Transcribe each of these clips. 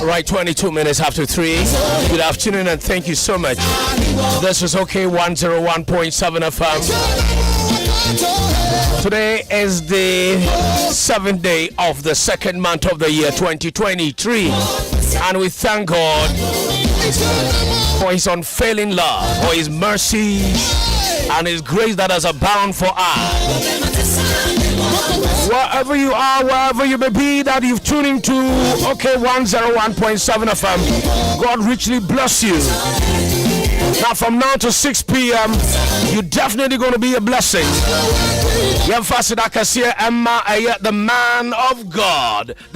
Right, 22 minutes after 3. Good afternoon and thank you so much. This is OK 101.7 FM. Today is the 7th day of the second month of the year 2023. And we thank God for his unfailing love, for his mercy and his grace that has abound for us. Wherever you are, wherever you may be, that you've tuned into OK 101.7 FM, God richly bless you. Now from now to 6 p.m., you're definitely going to be a blessing. The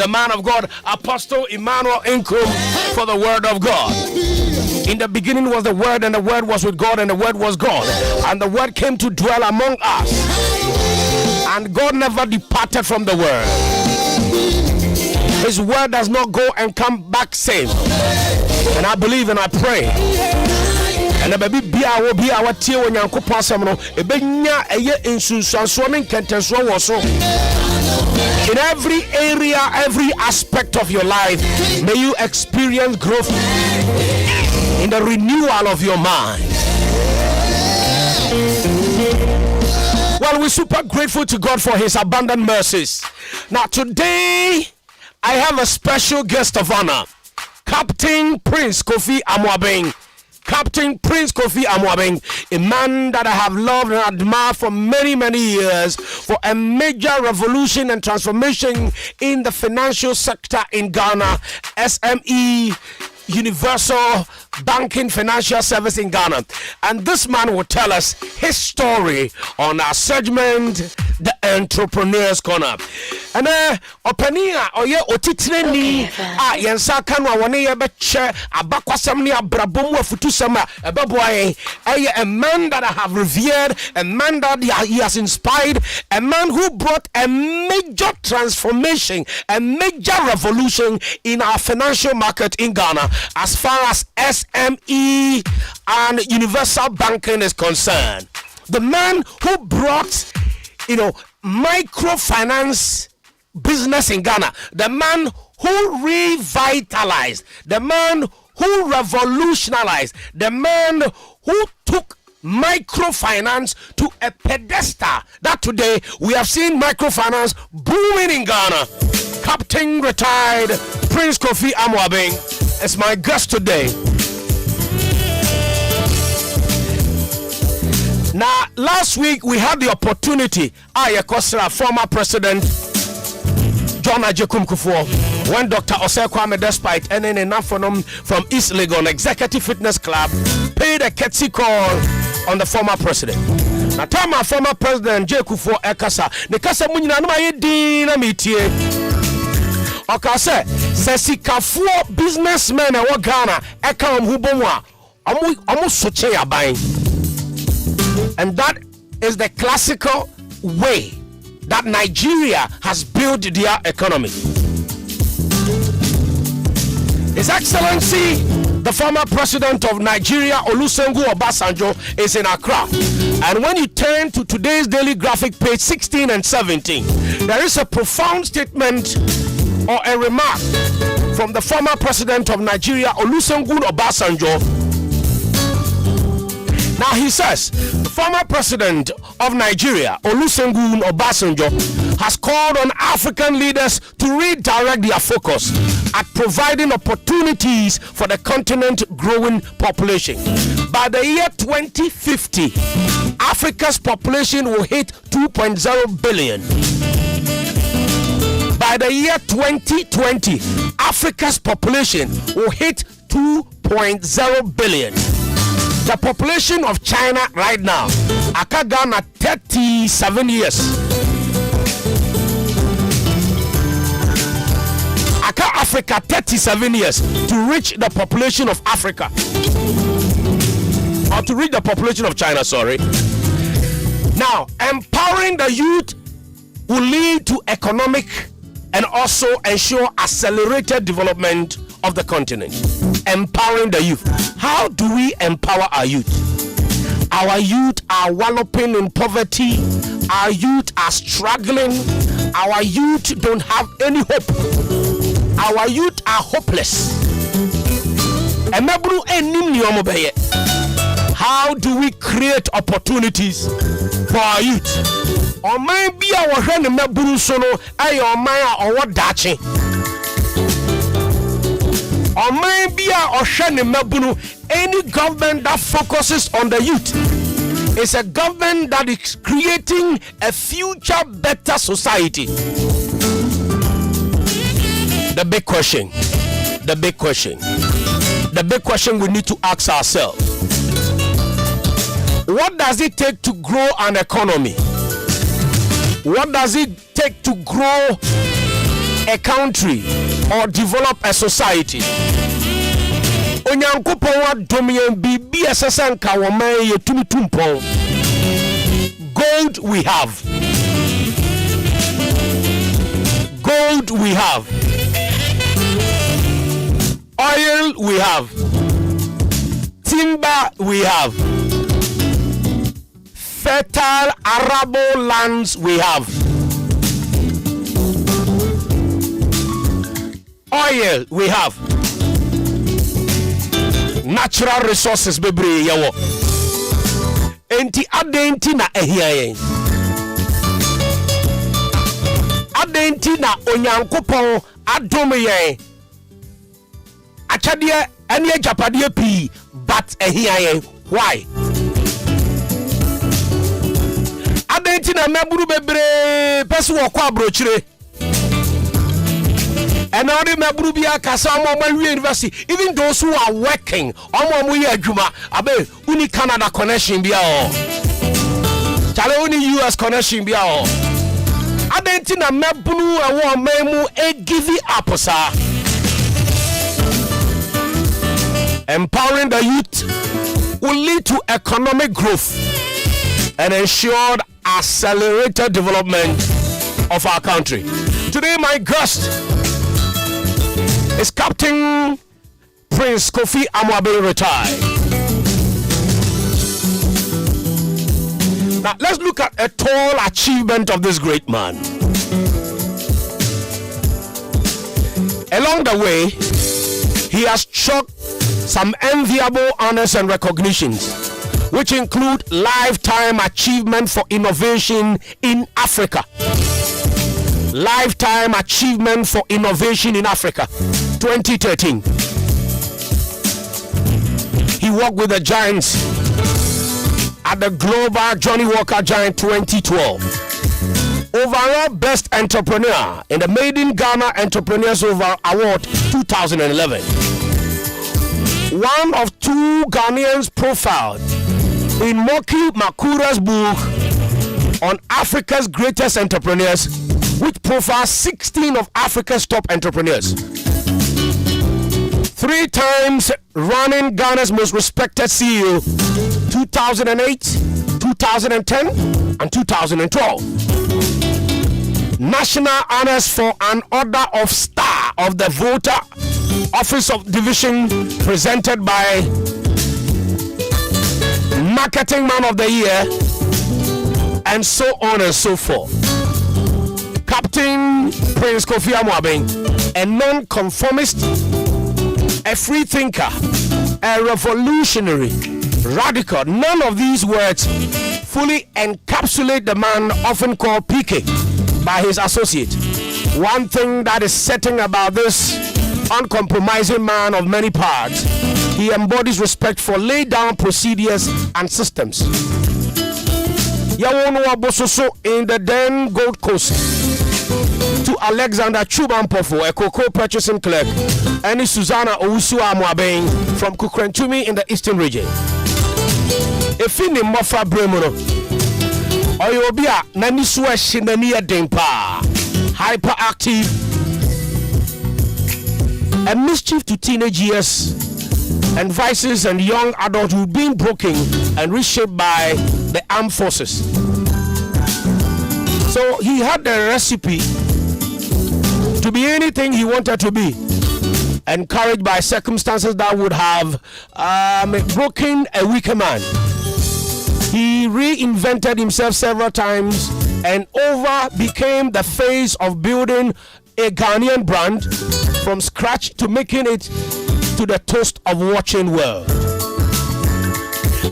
man of God, Apostle Emmanuel Inkum, for the word of God. In the beginning was the Word, and the Word was with God, and the Word was God. And the Word came to dwell among us. And God never departed from the Word. His Word does not go and come back same. And I believe and I pray. And the baby be our tear when you pass them. In every area, every aspect of your life, may you experience growth in the renewal of your mind. Well, we're super grateful to God for his abundant mercies. Now today, I have a special guest of honor, Captain Prince Kofi Amoabeng. Captain Prince Kofi Amoabeng, a man that I have loved and admired for many, many years, for a major revolution and transformation in the financial sector in Ghana, SME, Universal Banking Financial Service in Ghana. And this man will tell us his story on our segment, The Entrepreneur's Corner. And openia oye otitreni yensa kanwa woni ye beche abakwasam ni abrabomu afutusam ebeboye a man that I have revered, a man that he has inspired, a man who brought a major transformation, a major revolution in our financial market in Ghana as far as SME and universal banking is concerned. The man who brought, microfinance business in Ghana, the man who revitalized, the man who revolutionized, the man who took microfinance to a pedestal that today we have seen microfinance booming in Ghana. Captain retired Prince Kofi Amoabeng is my guest today. Now, last week we had the opportunity, former president John Ajekum Kufuor, when Dr. Osei Kwame Despite and an Afronom from East Legon Executive Fitness Club paid a courtesy call on the former president. Now, tell my former president J. Kufuor Ekasa, Nekasa Munina Dina Mitie. Okase, Sesikafuor businessmen and Ghana, Ekam Hubonwa, almost Soche Abain. And that is the classical way that Nigeria has built their economy. His Excellency, the former president of Nigeria, Olusegun Obasanjo, is in Accra. And when you turn to today's Daily Graphic, page 16 and 17, there is a profound statement or a remark from the former president of Nigeria, Olusegun Obasanjo. Now he says, the former president of Nigeria, Olusegun Obasanjo, has called on African leaders to redirect their focus at providing opportunities for the continent's growing population. By the year 2050, Africa's population will hit 2.0 billion. By the year 2020, Africa's population will hit 2.0 billion. The population of China right now, aka Ghana 37 years. Aka Africa 37 years to reach the population of Africa. Or to reach the population of China, sorry. Now, empowering the youth will lead to economic and also ensure accelerated development of the continent. Empowering the youth. How do we empower our youth? Our youth are wallowing in poverty. Our youth are struggling. Our youth don't have any hope. Our youth are hopeless. How do we create opportunities for our youth? Or maybe our friend Meburu Sono, or Maya or what Dachi. Or maybe our friend Meburu, any government that focuses on the youth is a government that is creating a future better society. The big question we need to ask ourselves: what does it take to grow an economy? What does it take to grow a country or develop a society? Onyankopon wa domien bibi esesen ka wo man ye tumtumpon. Gold we have. Gold we have. Oil we have. Timber we have. Fertile arable lands we have. Oil we have. Natural resources bebre yawo. Enti adenti na ehiayen. Adenti na onyankopon adome yen. Achadie ene japadie pi but ehiayen. Why? Adenti na meburu bebre pesu wo kwa brochire. And all the Mabrubia Kasama University, even those who are working, Omomuya Juma, Abe, Uni Canada connection Biao, Chaloni US connection Biao. Adentina Mabunu, a war memu, a give it up, sir. Empowering the youth will lead to economic growth and ensure accelerated development of our country. Today, my guest is Captain Prince Kofi Amwabe retired. Now let's look at a tall achievement of this great man. Along the way, he has struck some enviable honors and recognitions, which include Lifetime Achievement for Innovation in Africa. Lifetime Achievement for Innovation in Africa, 2013. He worked with the giants at the Global Johnny Walker Giant 2012. Overall Best Entrepreneur in the Made in Ghana Entrepreneurs Award 2011. One of two Ghanaians profiled in Moki Makura's book on Africa's Greatest Entrepreneurs, which profiles 16 of Africa's top entrepreneurs. 3 times running Ghana's most respected CEO, 2008, 2010 and 2012. National honors for an Order of Star of the Voter, Office of Division presented by Marketing Man of the Year, and so on and so forth. Captain Prince Kofi Amoaben, a non-conformist, a free thinker, a revolutionary, radical. None of these words fully encapsulate the man often called PK by his associate. One thing that is certain about this uncompromising man of many parts, he embodies respect for laid down procedures and systems. Yawono Abososo in the then Gold Coast to Alexander Chubampofo, a cocoa purchasing clerk, and Susanna Owusu Amoaben from Kukrentumi in the Eastern region. Efini Mofa Bremono Oyobia Naniswa Shinania Dempa, hyperactive, a mischief to teenage years and vices and young adulthood being broken and reshaped by the armed forces. So he had the recipe to be anything he wanted to be, encouraged by circumstances that would have broken a weaker man. He reinvented himself several times and became the face of building a Ghanaian brand from scratch to making it to the toast of watching world.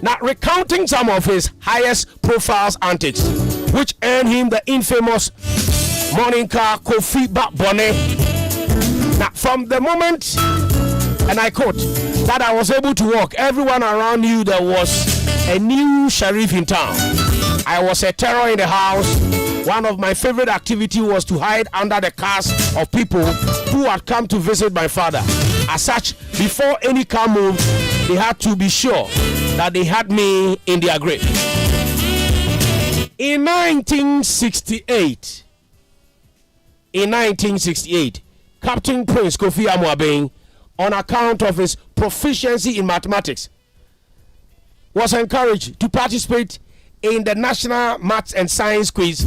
Now, recounting some of his highest profiles antics, which earned him the infamous morning car Kofi Bone. Now, from the moment, and I quote, that I was able to walk, everyone around knew there was a new sheriff in town. I was a terror in the house. One of my favorite activities was to hide under the cars of people who had come to visit my father. As such, before any car moved, they had to be sure that they had me in their grip. In 1968, Captain Prince Kofi Amoaben, on account of his proficiency in mathematics, was encouraged to participate in the National Maths and Science Quiz,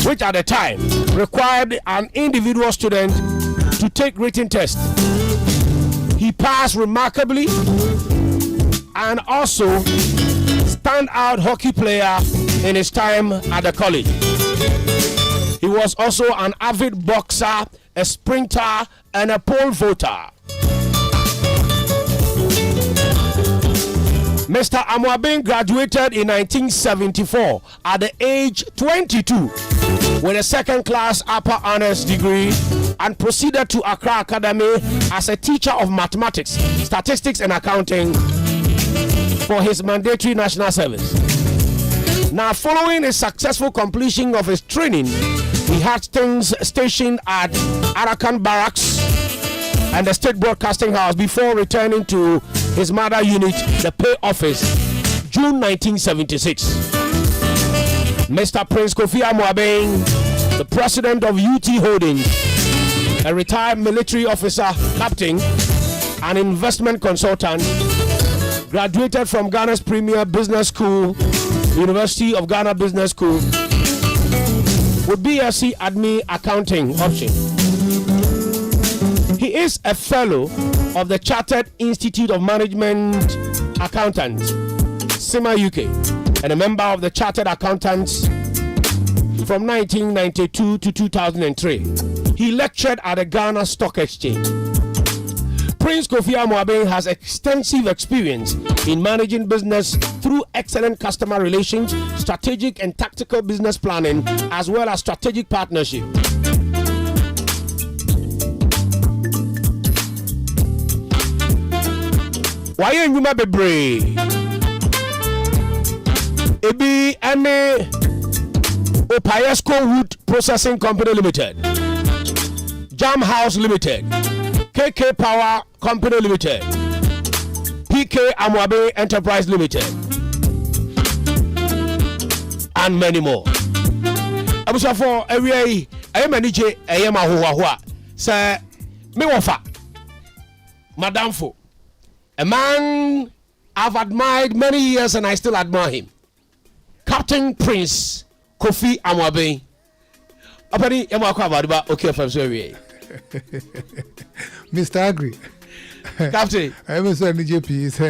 which at the time required an individual student to take written tests. He passed remarkably and also standout hockey player in his time at the college. He was also an avid boxer, a sprinter, and a pole vaulter. Mr. Amoaben graduated in 1974 at the age 22 with a second-class upper honors degree and proceeded to Accra Academy as a teacher of mathematics, statistics, and accounting for his mandatory national service. Now, following a successful completion of his training, he had things stationed at Arakan Barracks and the State Broadcasting House before returning to his mother unit, the Pay Office, June 1976. Mr. Prince Kofi Amoaben, the president of UT Holdings, a retired military officer, captain, an investment consultant, graduated from Ghana's premier business school, University of Ghana Business School, with BSc Admin Accounting option. He is a fellow of the Chartered Institute of Management Accountants, SIMA UK, and a member of the Chartered Accountants from 1992 to 2003. He lectured at the Ghana Stock Exchange. Prince Kofi Amoaben has extensive experience in managing business through excellent customer relations, strategic and tactical business planning, as well as strategic partnership. Why you bebre? Ebi ane Opayesco Wood Processing Company Limited, Jam House Limited, KK Power Company Limited, PK Amoaben Enterprise Limited, and many more. Abusa for every I manage a yama say me wafa Madam a man I've admired many years and I still admire him. Captain Prince Kofi Amwabe. Apani yamwa kwa about okay from sorry. Mr. Agri. Captain. I was saying JP is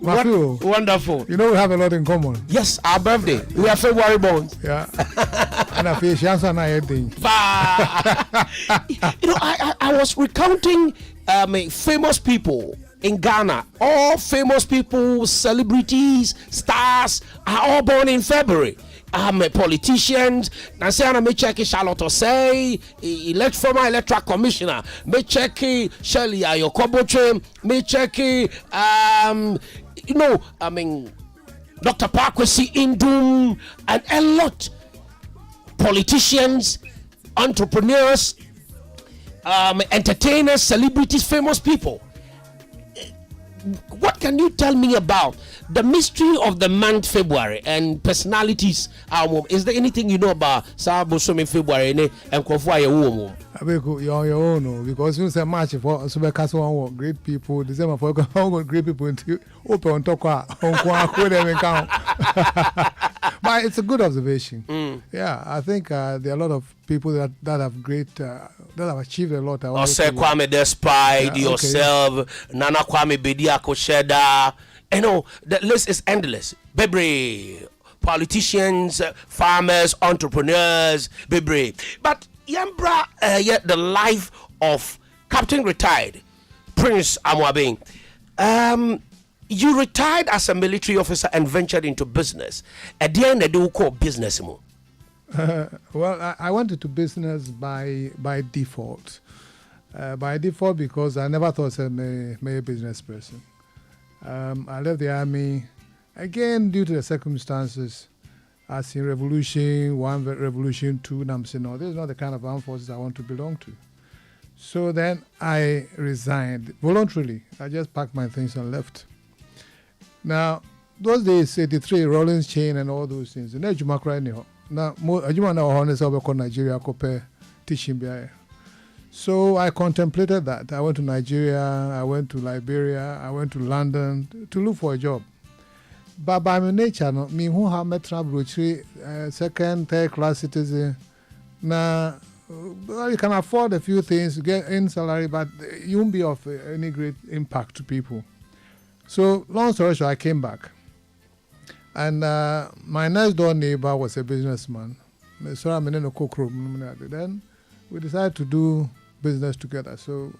wonderful. You know we have a lot in common. Yes, our birthday. We are February born. Yeah. And I feel chance and I think. You know, I was recounting famous people in Ghana. All famous people, celebrities, stars are all born in February. Politicians. Now say I may check Charlotte Osei, former electoral commissioner. May check Shirley Ayokoboche. May check Dr. Parkwesi Indum, and a lot. Politicians, entrepreneurs, entertainers, celebrities, famous people. What can you tell me about the mystery of the month February and personalities? Is there anything you know about Sabosom February and Kofua? Abeiku, you're on your own, because you say much for Subacas great people, December for great people into open talk on But it's a good observation. Yeah, I think there are a lot of people that have great that have achieved a lot. Ose Kwame Despite, yourself, Nana Kwame Bedia Kosheda. You know, the list is endless. Bebre, politicians, farmers, entrepreneurs, Bebre. But Yambra, yet the life of Captain Retired Prince Amwabe. You retired as a military officer and ventured into business. At the end, they do call business more. Well, I went into business by default. By default, because I never thought I was a business person. I left the army, again, due to the circumstances. As in Revolution 1, Revolution 2, and I'm saying, no, this is not the kind of armed forces I want to belong to. So then I resigned voluntarily. I just packed my things and left. Now, those days, 83, Rollins chain and all those things. Now, Nigeria teaching. So I contemplated that. I went to Nigeria, I went to Liberia, I went to London to look for a job. But by my nature, me who have met trouble, second, third class citizen. Now, you can afford a few things, get in salary, but you won't be of any great impact to people. So, long story short, I came back. And my next door neighbor was a businessman. So I'm in a cook room. Then we decided to do business together. So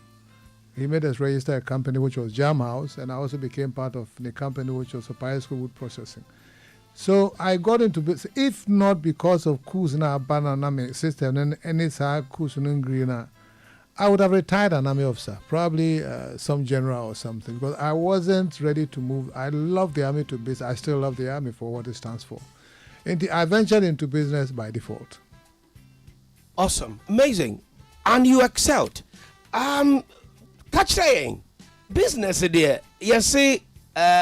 he made us register a company which was Jam House, and I also became part of the company which was Abeiku Wood Processing. So I got into business, if not because of Kuzna Banana system and any Kuzna Greener, I would have retired an army officer, probably some general or something, because I wasn't ready to move. I love the army to business. I still love the army for what it stands for. And I ventured into business by default. Awesome, amazing, and you excelled. Catch saying business there. You see,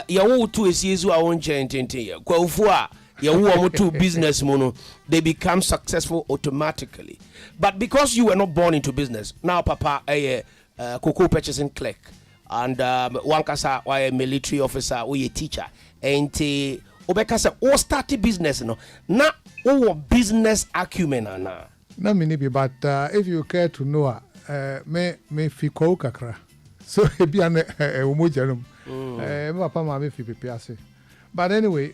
you two is you are on change. You two business mono, they become successful automatically. But because you were not born into business, now Papa cocoa purchasing clerk, and one kasa why a military officer or a teacher, and obekasa all started business no, na all business acumen na. No maybe, but if you care to know, me fiko kakra. So it be an umujanum. Papa ma me fi pipiase. But anyway,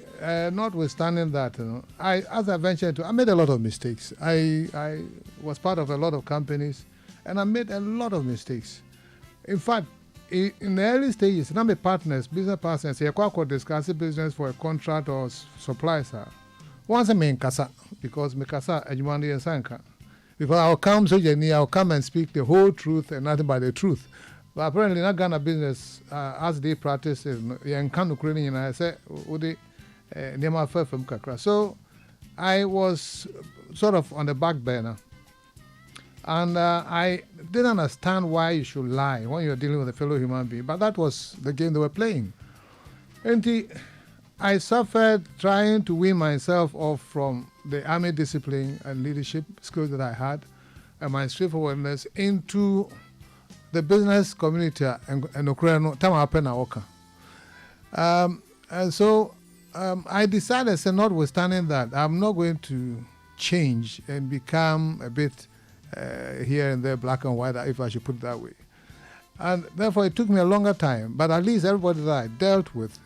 notwithstanding that, as I ventured into, I made a lot of mistakes. I was part of a lot of companies, and I made a lot of mistakes. In fact, in the early stages, I'm a business partners, I could discuss business for a contract or supply, sir. Once I'm in Kasa, because me Kasa, Ajumandi and Sanka. Because I'll come and speak the whole truth and nothing but the truth. But apparently, not Ghana business, as they practice, Ukrainian, I said, so I was sort of on the back burner. And I didn't understand why you should lie when you're dealing with a fellow human being. But that was the game they were playing. And I suffered trying to wean myself off from the army discipline and leadership skills that I had and my straightforwardness into the business community and Ukraine time happen. And so I decided, so notwithstanding that, I'm not going to change and become a bit here and there, black and white, if I should put it that way. And therefore, it took me a longer time. But at least everybody that I dealt with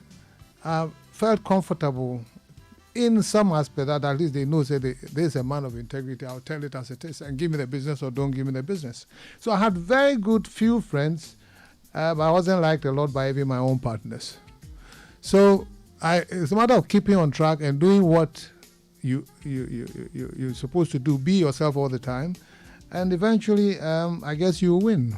felt comfortable in some aspect that at least they know, say, there's a man of integrity. I'll tell it as it is and give me the business or don't give me the business. So I had very good few friends, but I wasn't liked a lot by even my own partners. So it's a matter of keeping on track and doing what you're supposed to do. Be yourself all the time, and eventually, I guess you win.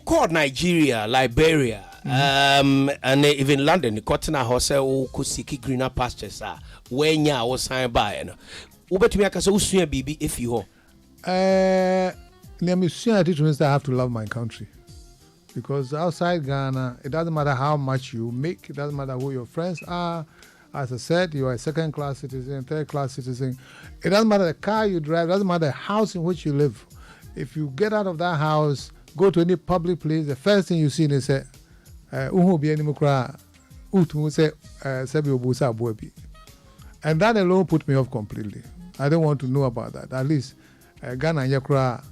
Called Nigeria, Liberia, and even London, the cotton house, could seek greener pastures. When ya was signed by, but me, I can say, baby, if you I have to love my country. Because outside Ghana, it doesn't matter how much you make, it doesn't matter who your friends are. As I said, you are a second-class citizen, third-class citizen. It doesn't matter the car you drive, it doesn't matter the house in which you live. If you get out of that house, go to any public place, the first thing you see is say, and that alone put me off completely. I don't want to know about that. At least Ghana and Yakura,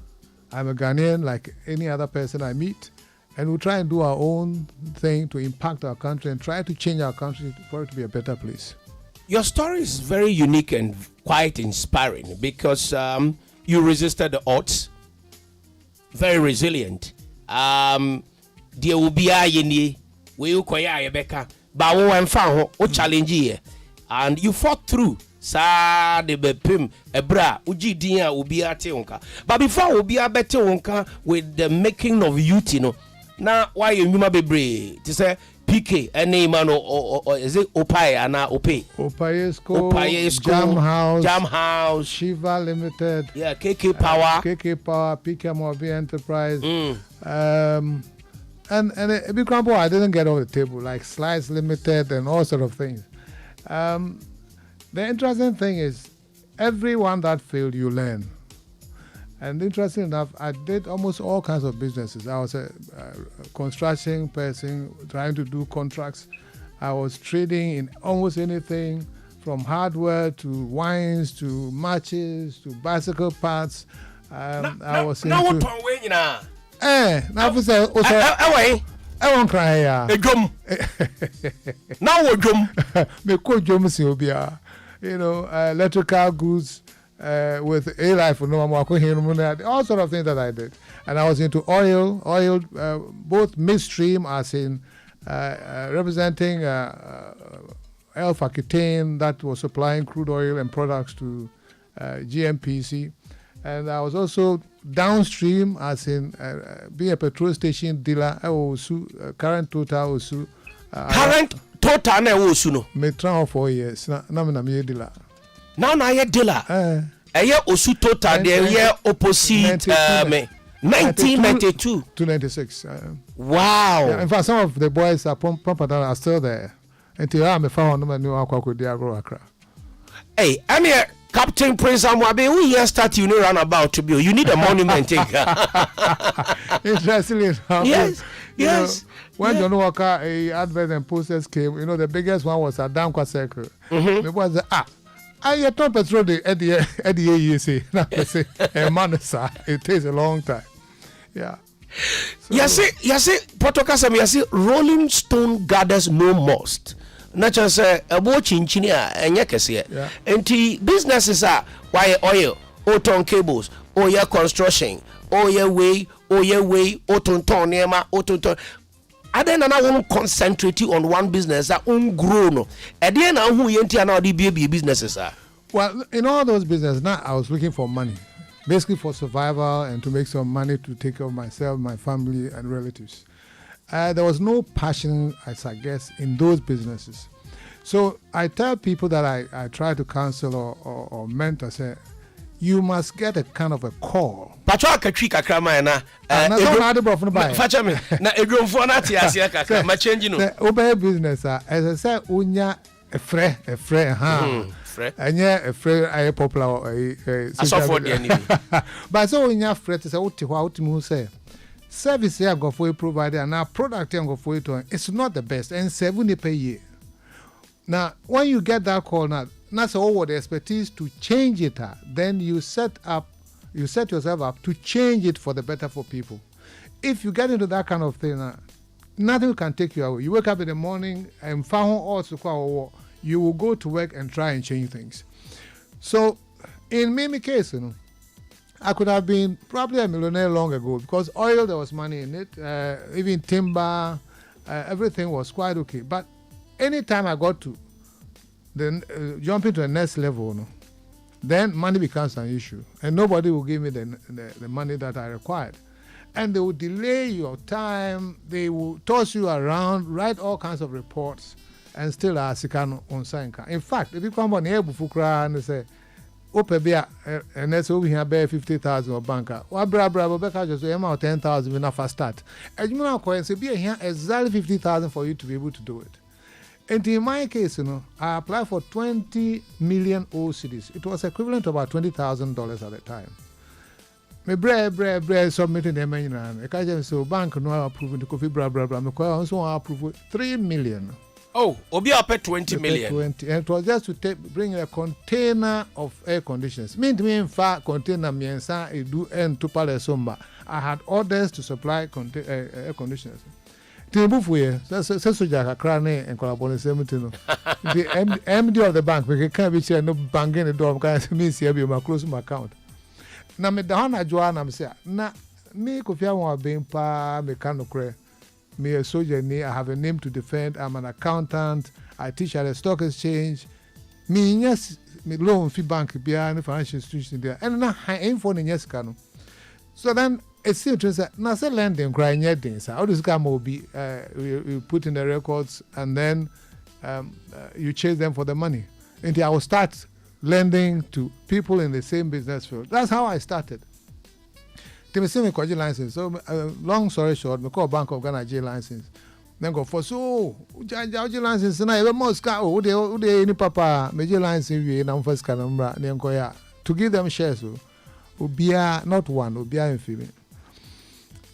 I'm a Ghanaian like any other person I meet. And we'll try and do our own thing to impact our country and try to change our country for it to be a better place. Your story is very unique and quite inspiring because you resisted the odds, very resilient. There will be a yeni, we will koya yebeka, but we went found o challenge here, and you fought through. Sa de bepim ebra uji dia ubi ate onka. But before ubi abete onka with the making of youth, you know. Now, why you be brave to say PK and name or is it Opai and Ope? Opai School, Jam House, Shiva Limited, yeah, KK Power, PK Mobi Enterprise, and a big example I didn't get on the table like Slice Limited and all sort of things. The interesting thing is, everyone that failed, you learn. And interesting enough, I did almost all kinds of businesses. I was a construction person trying to do contracts. I was trading in almost anything from hardware to wines to matches to bicycle parts. I was into... Now what way you know? Now for say, I won't cry. A drum. Now what drum? Me ko drum siobia. You know, electrical goods. With a life, all sort of things that I did, and I was into oil, both midstream, as in representing Alpha Ketane that was supplying crude oil and products to GMPC, and I was also downstream, as in being a petrol station dealer. I was current total also. Current total na also no. Me tran 4 years. Na me dealer. Now you're dealer. Osu total there opposite 1992 to 96. Wow. Yeah, in fact, some of the boys are still there. Until I found them and knew how could they grow Accra. Hey, I'm here. Captain Prince Amwabe, we here start you know roundabout to build. You need a monument. Interestingly enough. Yes. Yes. When John Walker advert and posters came, you know, the biggest one was at Damqua Circle. It was I thought petrol at the EAC. It takes a long time. Yeah. So, yes, Potokasam, yes, Rolling Stone gathers no most. Not just a watch engineer and yakasi. And the businesses are why oil, auton cables, or your construction, or your way, auton ton, auton. I then I won't concentrate on one business that won't grow. No, at the end, who you now the baby businesses are. Well, in all those businesses, now I was looking for money, basically for survival and to make some money to take care of myself, my family, and relatives. There was no passion, as I guess, in those businesses. So I tell people that I try to counsel or mentor, say, you must get a kind of a call. Patrick Katrika Kramana. That's not how to buy. Fachame. Na egrom for na ti asia kaka. Ma change no. Obe business as I say unya a free ha. Anya a free I popular asofo de ni. But so unya free to say what mu say. service here go for provider and our product here go for it. It's not the best and 70 per year. Now, when you get that call now, that's all the expertise to change it. Then you set yourself up to change it for the better for people. If you get into that kind of thing, nothing can take you away. You wake up in the morning and you will go to work and try and change things. So, in my case, I could have been probably a millionaire long ago because oil, there was money in it, even timber, everything was quite okay. But anytime I got to jump into the next level, then money becomes an issue. And nobody will give me the money that I required. And they will delay your time, they will toss you around, write all kinds of reports, and still ask you on sign. In fact, if you come on here and they say, and that's over here, bear 50,000 or banker. Or bra, just amount 10,000 when I first start. And you know, say, be here exactly 50,000 for you to be able to do it. And in my case, I applied for 20 million OCDs. It was equivalent to about $20,000 at the time. Me bre submitting the money now. I can't say bank no approve the coffee bra. Me also approve 3 million. Oh, Obi up 20 million. 20. And it was just to bring a container of air conditioners. Me in fact container miensa edu and to pale somba. I had orders to supply air conditioners. Tibufuye, so Jack Crane and Colabone 17. The MD of the bank, we can't be no banking the door because means here be my close my account. Na me dahona Joanna me say na me kofia won being pa me kanokre me a soldier ni I have a name to defend. I'm an accountant. I teach at a stock exchange. Me yes me loan fee bank bia no financial institution there. And na aim for yes kanu. So then it's still to say na say lending cry nyedin sa. All this guy will be you put in the records and then you chase them for the money. And I will start lending to people in the same business field. That's how I started. They say me call license. So long story short, me call Bank of Ghana J license. Then go for so J license na e must ka o de ni papa me J license we na first canambra then go ya to give them shares so obia not one obia in film.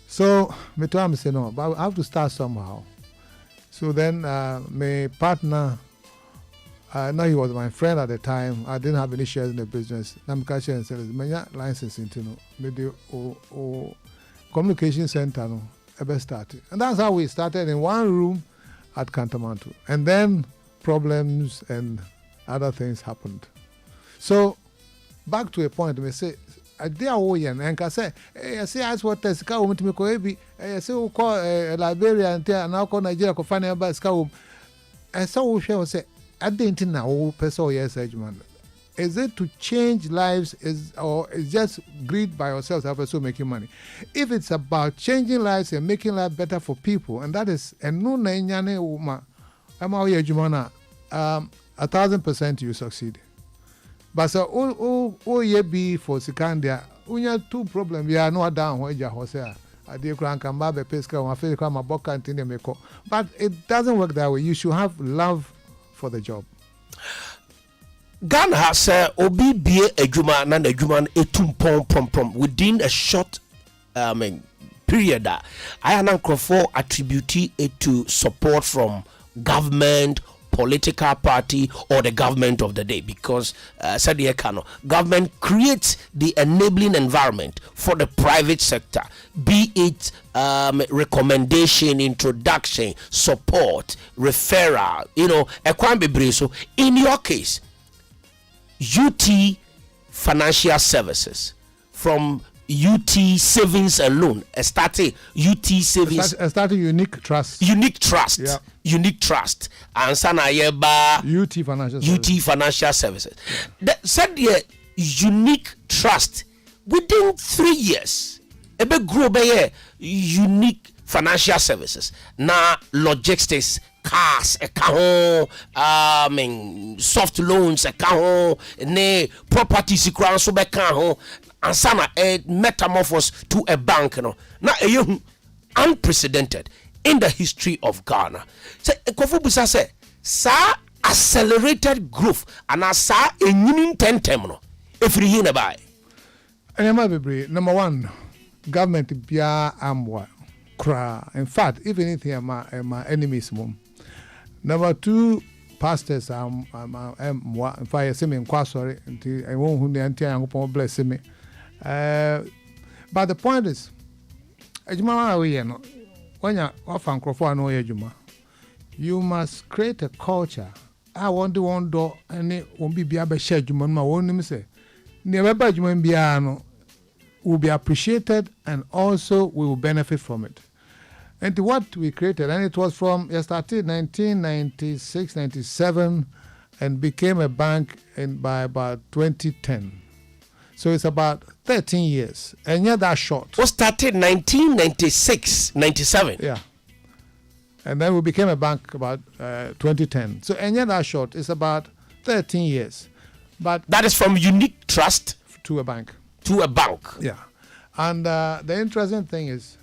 So me to am say no, but I have to start somehow. So then my partner no, he was my friend at the time. I didn't have any shares in the business. I'm catching and selling. My license into maybe communication center no ever started. And that's how we started in one room at Kantamanto. And then problems and other things happened. So back to a point, we say, I did and I say, hey, I say, as what the Ska woman to me call I say, we call Liberia and now call Nigeria, find about Ska. And so we shall say, I didn't know person yes, man. Is it to change lives or is just greed by yourselves after so making money? If it's about changing lives and making life better for people, and that is and no nyane uma am out here jumana 1,000% you succeed. But so ye be for Sikandia, unya two problems we are no down where you are. I did crank and barbe pesca or feel come a book and meko. But it doesn't work that way. You should have love for the job. Ghana has obi bie adwuma na adwuma etum pom within a short period that I am for attribute it to support from government, political party or the government of the day because said the Ekano government creates the enabling environment for the private sector, be it recommendation, introduction, support, referral, so in your case UT Financial Services from UT Savings and Loan, started UT Savings, started Unique Trust, yeah. Unique Trust, and Sanayeba UT Financial Services. Said the Unique Trust within 3 years, a big group Unique Financial Services. Now logistics, cars, soft loans, properties, and sana a metamorphose to a bank. Now a unprecedented in the history of Ghana. So Kofubusa say, sa accelerated growth and sa a new 10 terminal. If you hear about number one, government bia amwa kra. In fact, if anything, my enemies mum. Number 2, pastors am mwa. In fact, I say me nkwa sorry until I won't who anti Yankopon bless me. But the point is, ejuma we no. When you offer microphone no ejuma, you must create a culture. I want to one door and it won't be a share ejuma ma won't me say. Never by ejuma bia no will be appreciated and also we will benefit from it. And what we created, and it was from, it started 1996, 97 and became a bank by about 2010. So it's about 13 years. And yet that short. What started 1996, 97? Yeah. And then we became a bank about 2010. So and yet that short. It's about 13 years. But that is from Unique Trust to a bank. To a bank. Yeah. And the interesting thing is,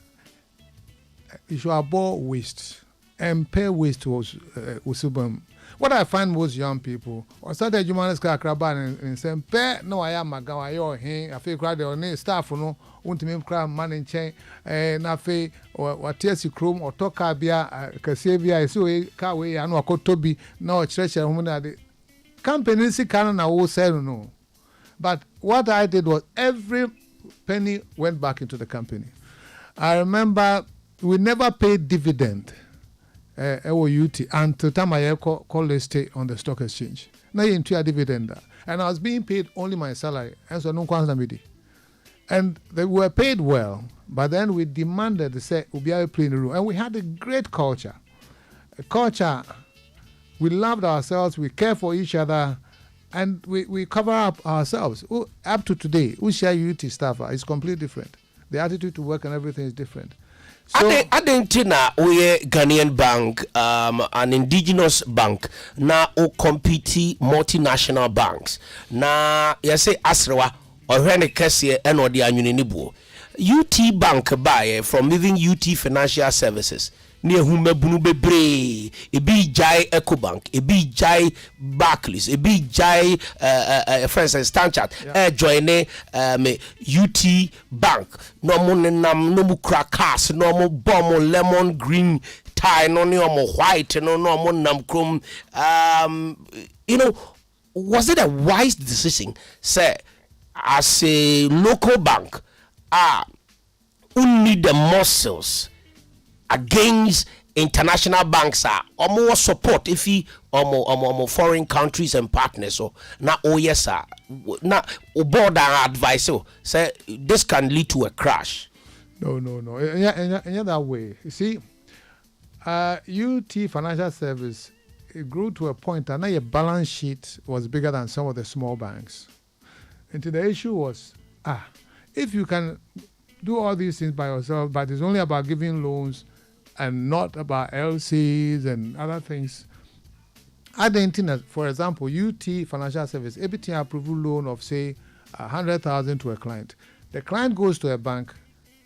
you should abhor waste and pay waste to Usubum. What I find most young people, or started humanist craban and say, "Pay no, I am Magawa, your I feel crowded on staff, no, won't me cry money chain, and I feel or tears you chrome or talk abia, Casavia, so a car way, I know a Toby, no, treasure woman at the company, see, canon, I will say no. But what I did was every penny went back into the company. I remember we never paid dividend. UT until time I call listed on the stock exchange. Now you into a dividend, and I was being paid only my salary, and so no quantity. And they were paid well, but then we demanded to say we'll be able to play in the room, and we had a great culture. A culture, we loved ourselves, we care for each other, and we cover up ourselves. Up to today, we share UT staff is completely different. The attitude to work and everything is different. So, Adentina, we Ghanaian bank, an indigenous bank, na o compete multinational banks. Na yase asrewa or when kesiye eno di anyuninibu. UT Bank buy from even UT Financial Services. Near whom bunu bebre, ebi jai Ecobank, ebi jai Barclays, ebi jai for instance Stanchart, join UT Bank. No mo nam no mo crackers, no mo bomb lemon green tie, no mo white, no mo nam chrome. You know, was it a wise decision, say, as a local bank, who need the muscles against international banks are more support if he or foreign countries and partners so now yes sir now board advice so say this can lead to a crash. No in that way you see UT Financial Service it grew to a point and now your balance sheet was bigger than some of the small banks, and the issue was if you can do all these things by yourself but it's only about giving loans and not about LCs and other things. I didn't think, for example, UT Financial Service, everything approval loan of say 100,000 to a client. The client goes to a bank,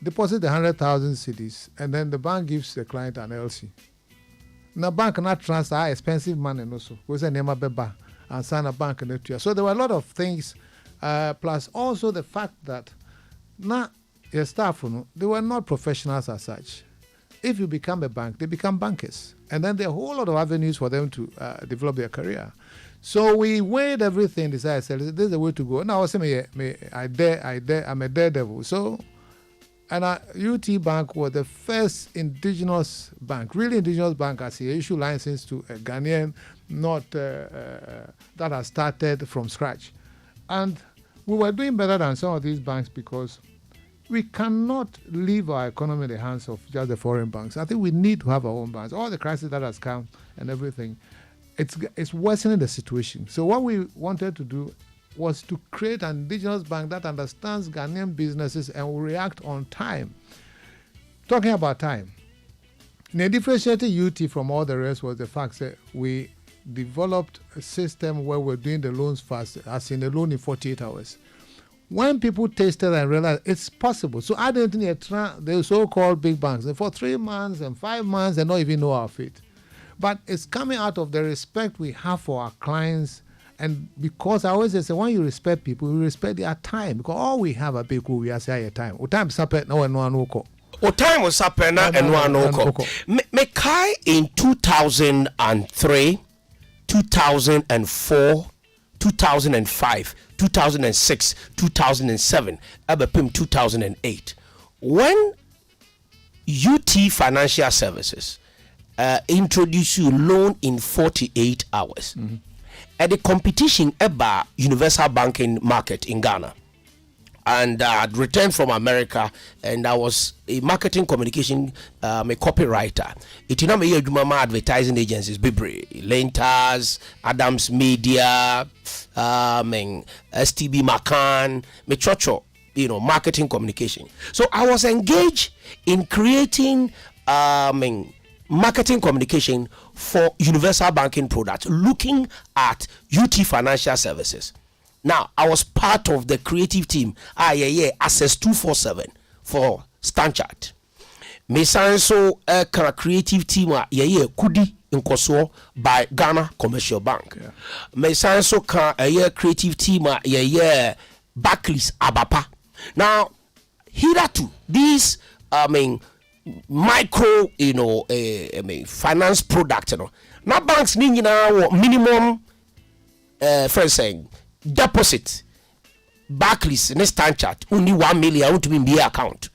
deposit the 100,000 cedis, and then the bank gives the client an LC. Now bank cannot transfer expensive money also. Goes a name beba and sign a bank and it. So there were a lot of things, plus also the fact that now your staff, they were not professionals as such. If you become a bank, they become bankers. And then there are a whole lot of avenues for them to develop their career. So we weighed everything, decided, this is the way to go. Now I say, I'm a daredevil. So, and UT Bank was the first indigenous bank, really indigenous bank, as he issued license to a Ghanaian, not that has started from scratch. And we were doing better than some of these banks because we cannot leave our economy in the hands of just the foreign banks. I think we need to have our own banks. All the crisis that has come and everything, it's worsening the situation. So what we wanted to do was to create an indigenous bank that understands Ghanaian businesses and will react on time. Talking about time, the differentiating UT from all the rest was the fact that we developed a system where we're doing the loans fast, as in the loan in 48 hours. When people tasted and realized it's possible, so I didn't think the so-called big banks, and for 3 months and 5 months, they don't even know our fate. But it's coming out of the respect we have for our clients And because I always say, when you respect people, you respect their time. Because all we have at Abeiku, we are saying time. O time sapet no one ko. O time was sapena and one oko. Me kai in 2003, 2004, 2005, 2006, 2007, abepim 2008. When UT Financial Services introduce you loan in 48 hours. At the competition about universal banking market in Ghana. And I'd returned from America, and I was a marketing communication a copywriter. It you know me advertising agencies, Bibre, Lentas, Adams Media, STB Macan, me chocho, marketing communication. So I was engaged in creating marketing communication for universal banking products, looking at UT Financial Services. Now, I was part of the creative team, Access 247 for Stanchart. Me so creative team, Kudi in Koso by Ghana Commercial Bank. Me so creative team, Barclays Abapa. Now, hitherto, these, micro, finance product, now banks need minimum, friends saying, deposit. Barclays in Stanchart only 1 million to be account.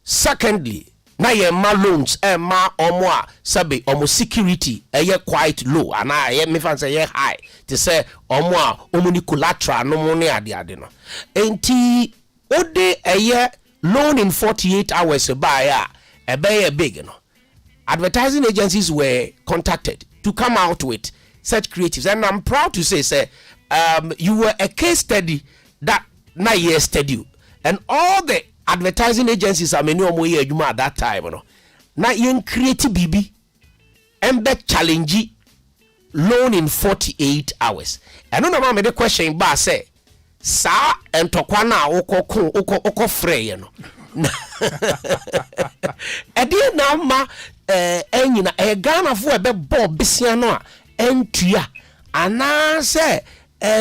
Secondly, na ye ma loans ma omo sabe omo security quite low and I me fan say high to say omo ni collateral no money ade no. Enti ode loan in 48 hours buy a big no. Advertising agencies were contacted to come out with such creatives, and I'm proud to say you were a case study that na year study, and all the advertising agencies are many at that time na yen create bibi and be challenge loan in 48 hours. And no ma me the question ba say sa entokwa na okoko frey no edi na ma enyina Ghana fo ebe bob bisia no a entua ana say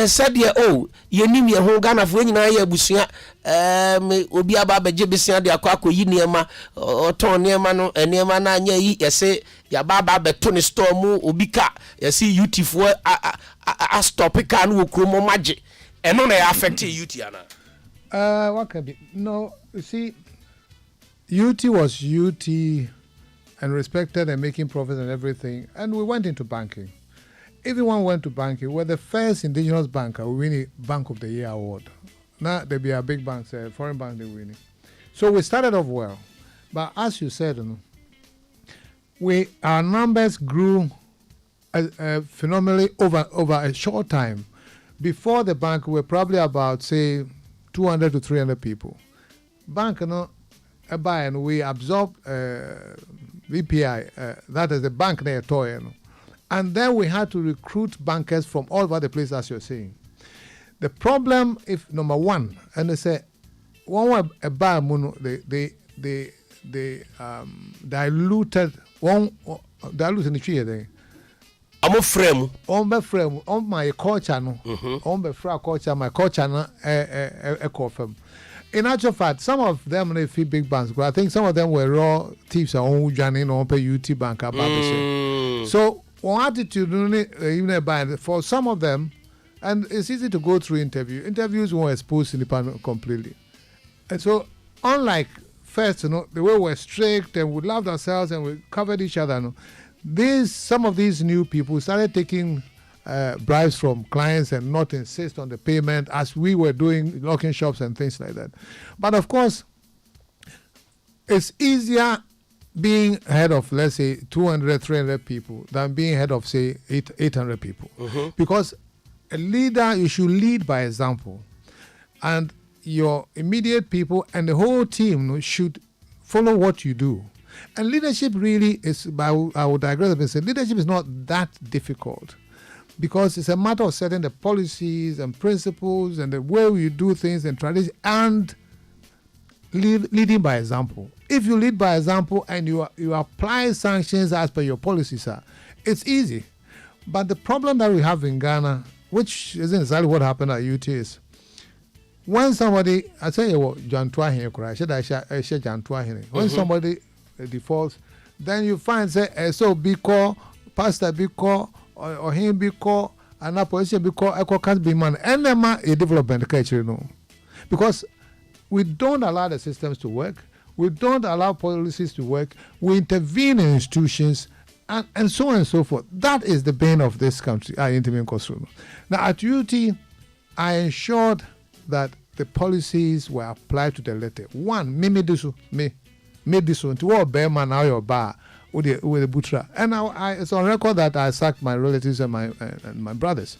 said yenim ye ho Ghana fo nyina ye abusua obi aba beje bisia de akwa yi niema oton niema no niema na anya yi yese ya baba beto ne store mu obi ka yese UT fo a stop ka no okromo mage eno na affect UT ana what can be no, you see, UT was UT and respected and making profits and everything, and we went into banking. Everyone went to banking. We were the first indigenous banker. We win a Bank of the Year award. Now there be a big banks, foreign bank they winning. So we started off well, but as you said, our numbers grew phenomenally over a short time. Before the bank, we were probably about say 200 to 300 people. Bank, and we absorbed VPI. That is the bank near toy. And then we had to recruit bankers from all over the place, as you're saying. The problem, if number one, and they say, one a bar mono, they diluted the tree there. I'm a frame. On my culture, no. On my culture, my culture, no. Confirm. In actual fact, some of them they feel big banks, but I think some of them were raw thieves on Johnny no pay UT bank about the same. So one attitude even by for some of them, and it's easy to go through interviews won't expose independent completely. And so unlike first, the way we're strict and we loved ourselves and we covered each other, some of these new people started taking bribes from clients and not insist on the payment as we were doing locking shops and things like that. But of course, it's easier being head of, let's say, 200, 300 people than being head of, say, 800 people. Because a leader, you should lead by example. And your immediate people and the whole team should follow what you do. And leadership really is, I would digress and say, leadership is not that difficult. Because it's a matter of setting the policies and principles and the way we do things and tradition and leading by example. If you lead by example and you apply sanctions as per your policies, it's easy. But the problem that we have in Ghana, which isn't exactly what happened at UT, is when somebody, I say, Jantua here, I say Jantua here. When somebody defaults, then you find, say, so Biko, Pastor Biko, or him Biko, and a position Biko, I can't be man. And then a development, because we don't allow the systems to work, we don't allow policies to work, we intervene in institutions, and so on and so forth. That is the bane of this country, Now, at UT, I ensured that the policies were applied to the letter. One, me this to all bearman now your bar with the butcher. And I it's on record that I sacked my relatives and my brothers.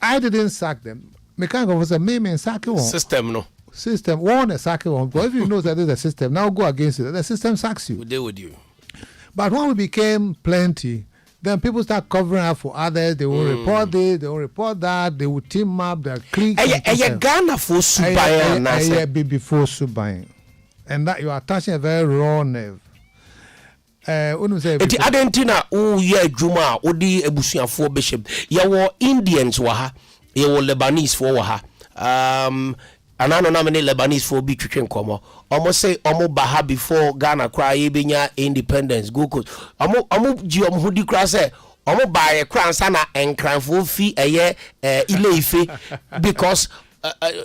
I didn't sack them. Mechanical was a me sack system no. System one a sack one. But if you know that there's a system, now go against it. The system sacks you. We deal with you. But when we became plenty, then people start covering up for others. They will report this, they will report that. They will team up, they'll click. Ghana for Subayan. Before Subayan. And that you are touching a very raw nerve. Eti adentina ye juma odi ebusuafo bishop. Yawo Indians waha, yawo Lebanese for waha. Anano na many Lebanese for be twetwen komo. Almost say omo baha before Ghana cry ebenya independence go coast. Omo ji omo hudi cry say omo buy kran sana enkranfo fi eye Ile-Ife because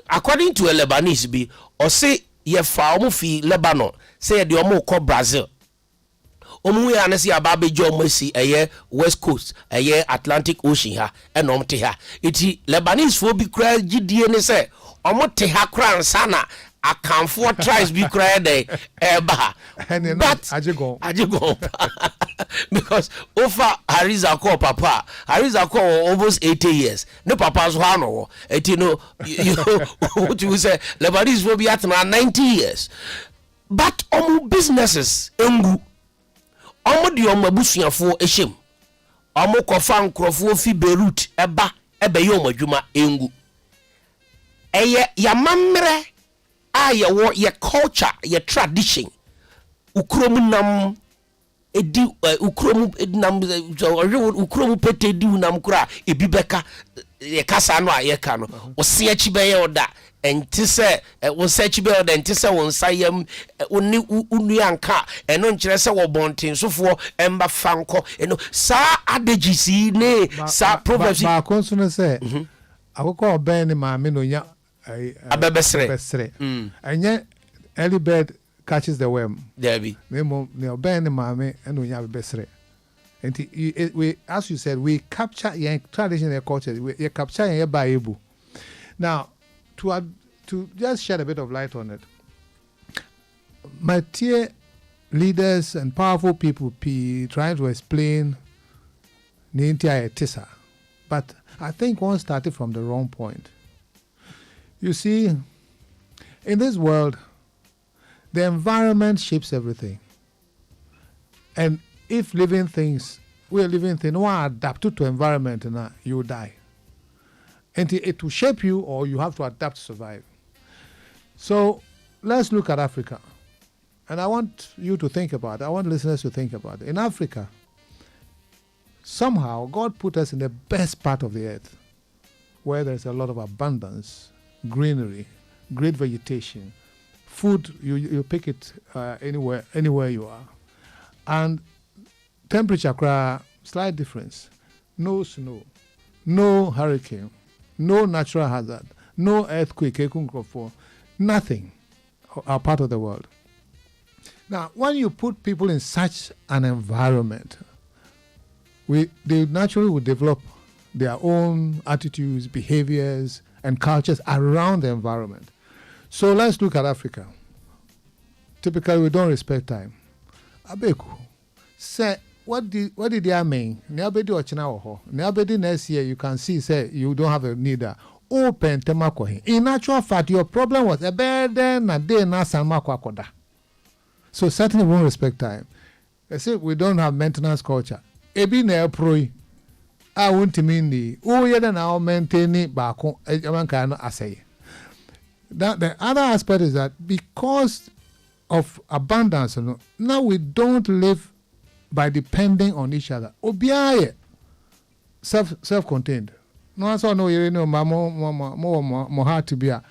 according to a Lebanese be or say ye fa omo fi Lebanon say the omo ko Brazil. Omo ya na say ababejo omo si eye West Coast eye Atlantic Ocean ha enom te ha. Iti Lebanese for be cry gidie ne say omo te ha kran sana akamfo tries be cry dey eba but ajigo because over Hariza call papa Hariza call almost 80 years no papa's one eti no you what you say Lebanese will be at 90 years but omo businesses engu omo di omo abusuafo ehim omo kofa nkrofo fi Beirut eba ye omo adwuma engu eye ya mamre ye culture ye tradition ukromu nam edi ukromu nam ukromu pete di nam kura ebi beka ye kasa no aye ka no ose achi be ye oda enti se won se achi be oda enti se won sayam oni unu anka eno nkire se wo bonten sofo emba fanko eno sa adegisi ne sa proverbs ba konsuno se akoko oben ni ma me no nya abebesre and early bird catches the worm. There be. Ne obey mame and we have besre. And we, as you said, we capture your tradition and culture. We capture your Bible. Now, to just shed a bit of light on it, my dear leaders and powerful people trying to explain the entire tisa, but I think one started from the wrong point. You see, in this world, the environment shapes everything. And if we're living things, no one adapted to environment, you die. And it will shape you or you have to adapt to survive. So let's look at Africa. And I want you to think about it. I want listeners to think about it. In Africa, somehow God put us in the best part of the earth where there's a lot of abundance, greenery, great vegetation, food, you pick it anywhere you are. And temperature, slight difference. No snow, no hurricane, no natural hazard, no earthquake, nothing are part of the world. Now, when you put people in such an environment, they naturally will develop their own attitudes, behaviors, and cultures around the environment. So let's look at Africa. Typically, we don't respect time. Abeiku, say, what did they mean? Next year, you can see, say, you don't have a need. Open temakohi. In actual fact, your problem was a burden a day na samakwakoda. So certainly we won't respect time. They say we don't have maintenance culture. Ebi na proi. I won't mean the now maintain it back on assay. That the other aspect is that because of abundance, now we don't live by depending on each other. Obiaye. self-contained. No one saw no you know more hard to be a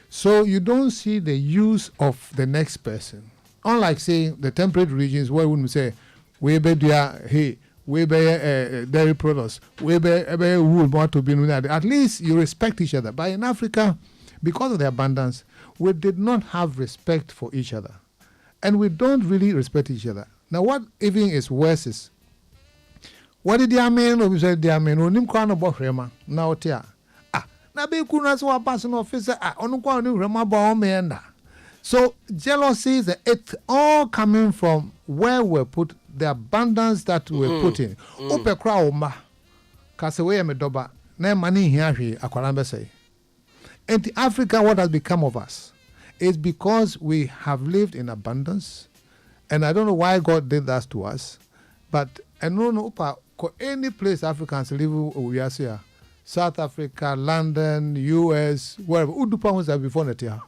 so you don't see the use of the next person. Unlike say the temperate regions where we say we be there hey we be dairy products we be wool want to be at least you respect each other. But in Africa, because of the abundance, we did not have respect for each other, and we don't really respect each other. Now what even is worse is what did the mean? We said the mean onim kwa no bohrema na otia na be kuna so person officer onu kwa no rema ba me enda. So jealousy is it all coming from where we put the abundance that we put in. Ope kra oma kase we me doba na mani hia hwe akwara be say. In Africa, what has become of us is because we have lived in abundance, and I don't know why God did that to us, but I don't know any place Africans live we are here, South Africa, London, US, wherever. Udupa was before the year,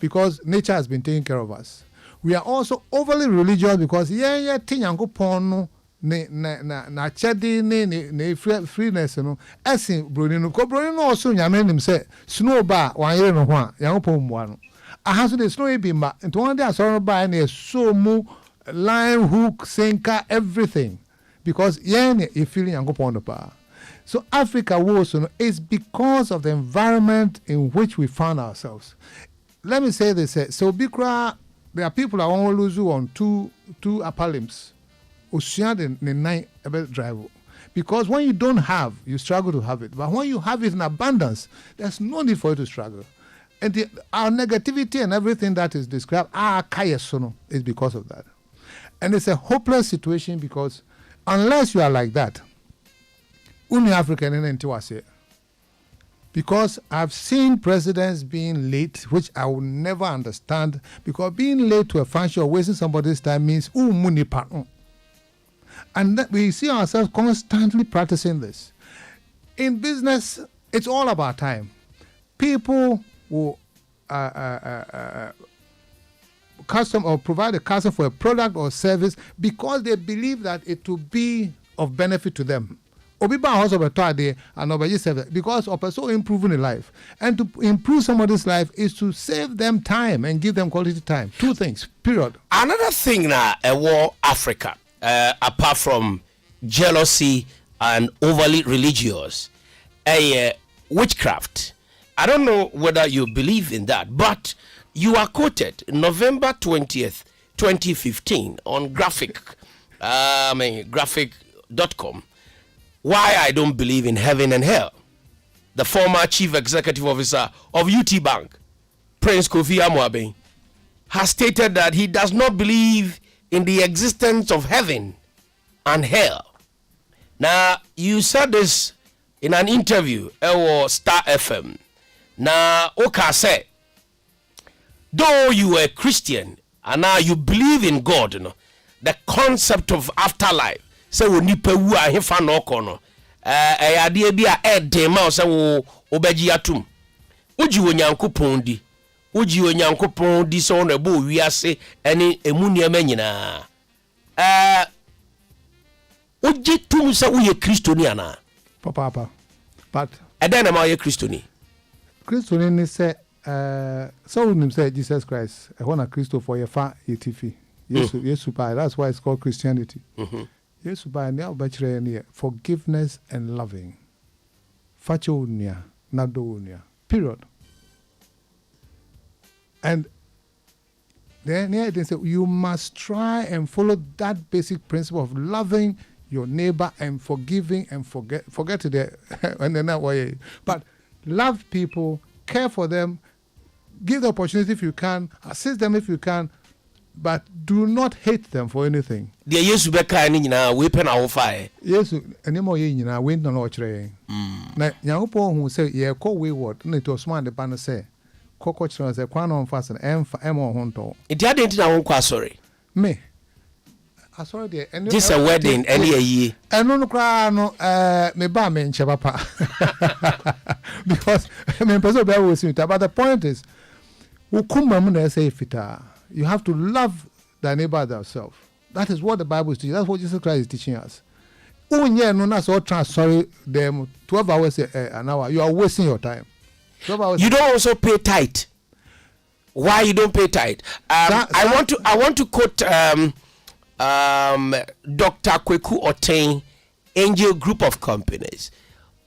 because nature has been taking care of us. We are also overly religious because tinyango pono na chedi ne freeness no esin broni no ko broni no also nyame nim se snow ba wan yere no ho a yango pon muano aha so the snow e bi ma nto won dey asoro ba na so mu line hook sinker everything because you feeling yango pon no pa. So Africa was is because of the environment in which we found ourselves. Let me say this, so bikra there are people that want to lose you on two upper limbs. Because when you don't have, you struggle to have it. But when you have it in abundance, there's no need for you to struggle. And our negativity and everything that is described, is because of that. And it's a hopeless situation because unless you are like that, only African and because I've seen presidents being late, which I will never understand, because being late to a function or wasting somebody's time means and that we see ourselves constantly practicing this. In business, it's all about time. People will custom or provide a custom for a product or service because they believe that it will be of benefit to them. Because of so improving the life. And to improve somebody's life is to save them time and give them quality time. Two things, period. Another thing now, war Africa, apart from jealousy and overly religious, witchcraft. I don't know whether you believe in that, but you are quoted November 20th, 2015 on graphic.com. Why I don't believe in heaven and hell. The former chief executive officer of UT Bank, Prince Kofi Amoaben, has stated that he does not believe in the existence of heaven and hell. Now, you said this in an interview at Star FM. Now, Oka said, though you are a Christian and now you believe in God, the concept of afterlife, say we nipa wu a hefa no kono ade bia ede ma say wo obaji atum uji onyankopon di so na bo wiase ene emu niam nyina uji tum say wo ye kristoni ana papa but ede na ma ye kristoni ni say so nim say Jesus Christ e wona Christo for ye fa yetifi yesu pa that's why it's called Christianity. Yes, by now, forgiveness and loving. Fachonia, nadonia. Period. And then they say you must try and follow that basic principle of loving your neighbor and forgiving and forget the and then that way. But love people, care for them, give the opportunity if you can, assist them if you can. But do not hate them for anything. The Yesu beka ni nyina we pen awofai. Yesu enemo ye nyina we no no kire. Na nyawopo hu say ye call wayward na to osman de ban say kokko kire say kwan on fast na emfa emo ho nto. Iti adenti na won kwa sorry. Me. Asori de eno this a wedding any ayi. Eno no kra no me ba me nche papa. Because me person be we see but the point is ukuma mu na say fita. You have to love thy neighbor as thyself. That is what the Bible is teaching. That's what Jesus Christ is teaching us. unye no na so transfer them 12 hours an hour. You are wasting your time. 12 hours. You don't also pay tithe. Why you don't pay tithe? I want to quote Dr. Kweku Otain, Angel Group of Companies.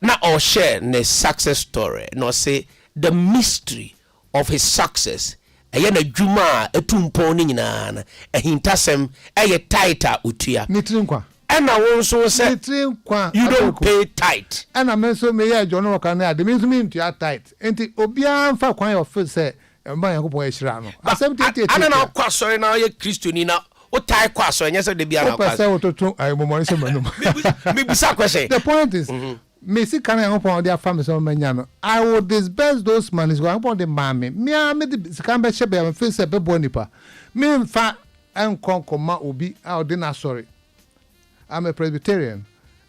Now I'll share the success story. No say the mystery of his success. Ayana juma etumponi nyina ehintasem eye tithe utua. Nitirinkwa. And I also say you don't pay tithe. And I mention me ya John Wakana, the means me to tithe. Enti obian fa kwan of first say mba yankopon ehira no. Asem tete. Ana na kwa sorry na ye Christiani na o tie kwa so enya se de bia na kwa. Say ototo ay momori se manum. Me bisa question. The point is me see can yankopon their family so manya no. I will disburse those monies go yankopon the mame. Me the can be shebe am face be bonipa. Me fa enkonkoma obi a de na sorry. I'm a Presbyterian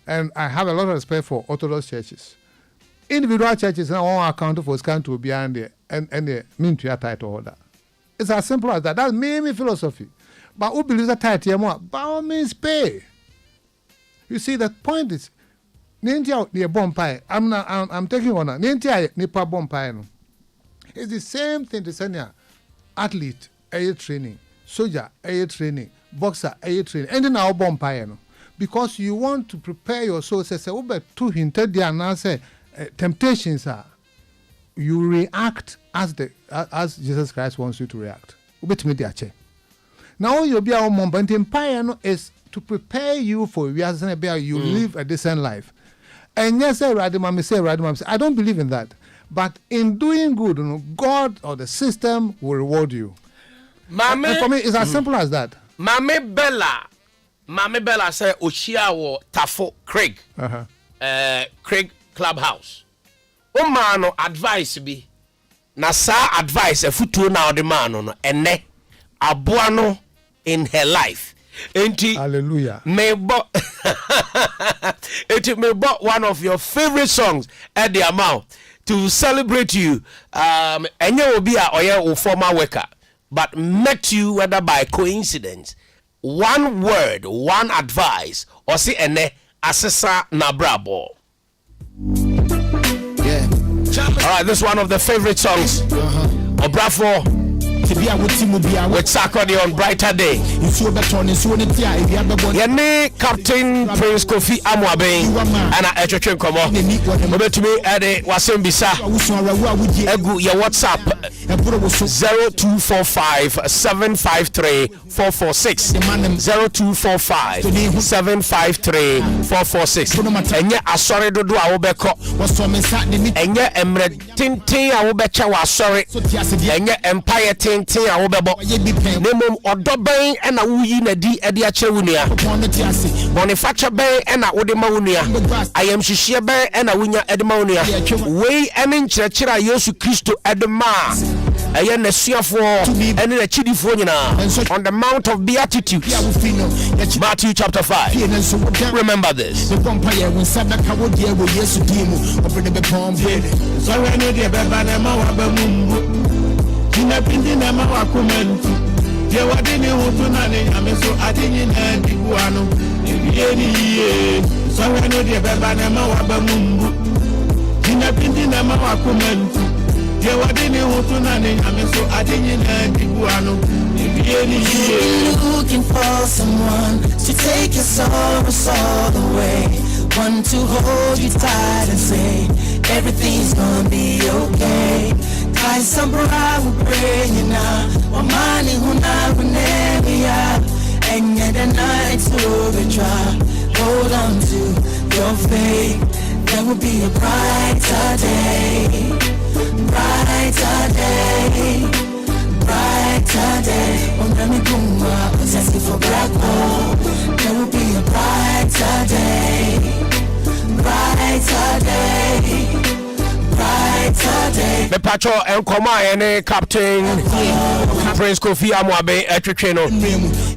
and I have a lot of respect for Orthodox churches. Individual churches now all account for scan to behind there and the mean to your title order. It's as simple as that. That's mainly philosophy. But who believes that title more? By all means pay. You see, the point is Ninja near Bompire. I'm taking on Ninja Nipa Bompire. It's the same thing to send your athlete, a training, soldier, a training, boxer, a training, and then our Bompire. Because you want to prepare your soul. Say, to hinted there and say temptations are. You react as Jesus Christ wants you to react. Now you'll be our mom, but empire is to prepare you for you live a decent life. And yes, say, I don't believe in that. But in doing good, God or the system will reward you. Mame, and for me, it's as simple as that. Mame Bella say Oshia wo Tafo Craig. Craig Clubhouse. O man no advice bi. Na sa advice futuo na the man no ene aboa no in her life. Enti hallelujah. Me bought one of your favorite songs at the amount to celebrate you. Enye obi a oye former worker, but met you whether by coincidence. One word, one advice, or see ene assessor na brabo. Yeah. All right, this is one of the favorite songs. Obrafo with Sakodi on Brighter Day. Yene Captain Prince Kofi Amwabe and I Echochin Komo. Over to me at the Wasembisa. Egu your WhatsApp 0245 753 446 0245 753 446. Enye asore dodo a wobeko. Enye emre tintin a wobecha wa asore. Enye empire tintin a wobebo. Nemom odoben e na wuyi na di e de a kire wunia. Bonifacha ben e na wode ma wunia. Ayam hihie ben e na wunya e de ma wunia. Wei ene nkyerɛkyerɛ Yesu Kristo e de ma. Eye na suafo ene na chidifo nyina on the Mount of Beatitudes. Matthew chapter 5. Remember this. Looking for someone to take your sorrows all the way, one to hold you tight and say everything's gonna be okay. Kai sambra will bring you now, or money who not and yet the night's overtry. Hold on to your faith, there will be a brighter day. Brighter day, brighter day. On the Miguma, possessing for black hole. There will be a brighter day. Brighter day, brighter day. The patrol and Koma Captain Prince Kofi Amwabe Etwetwe no.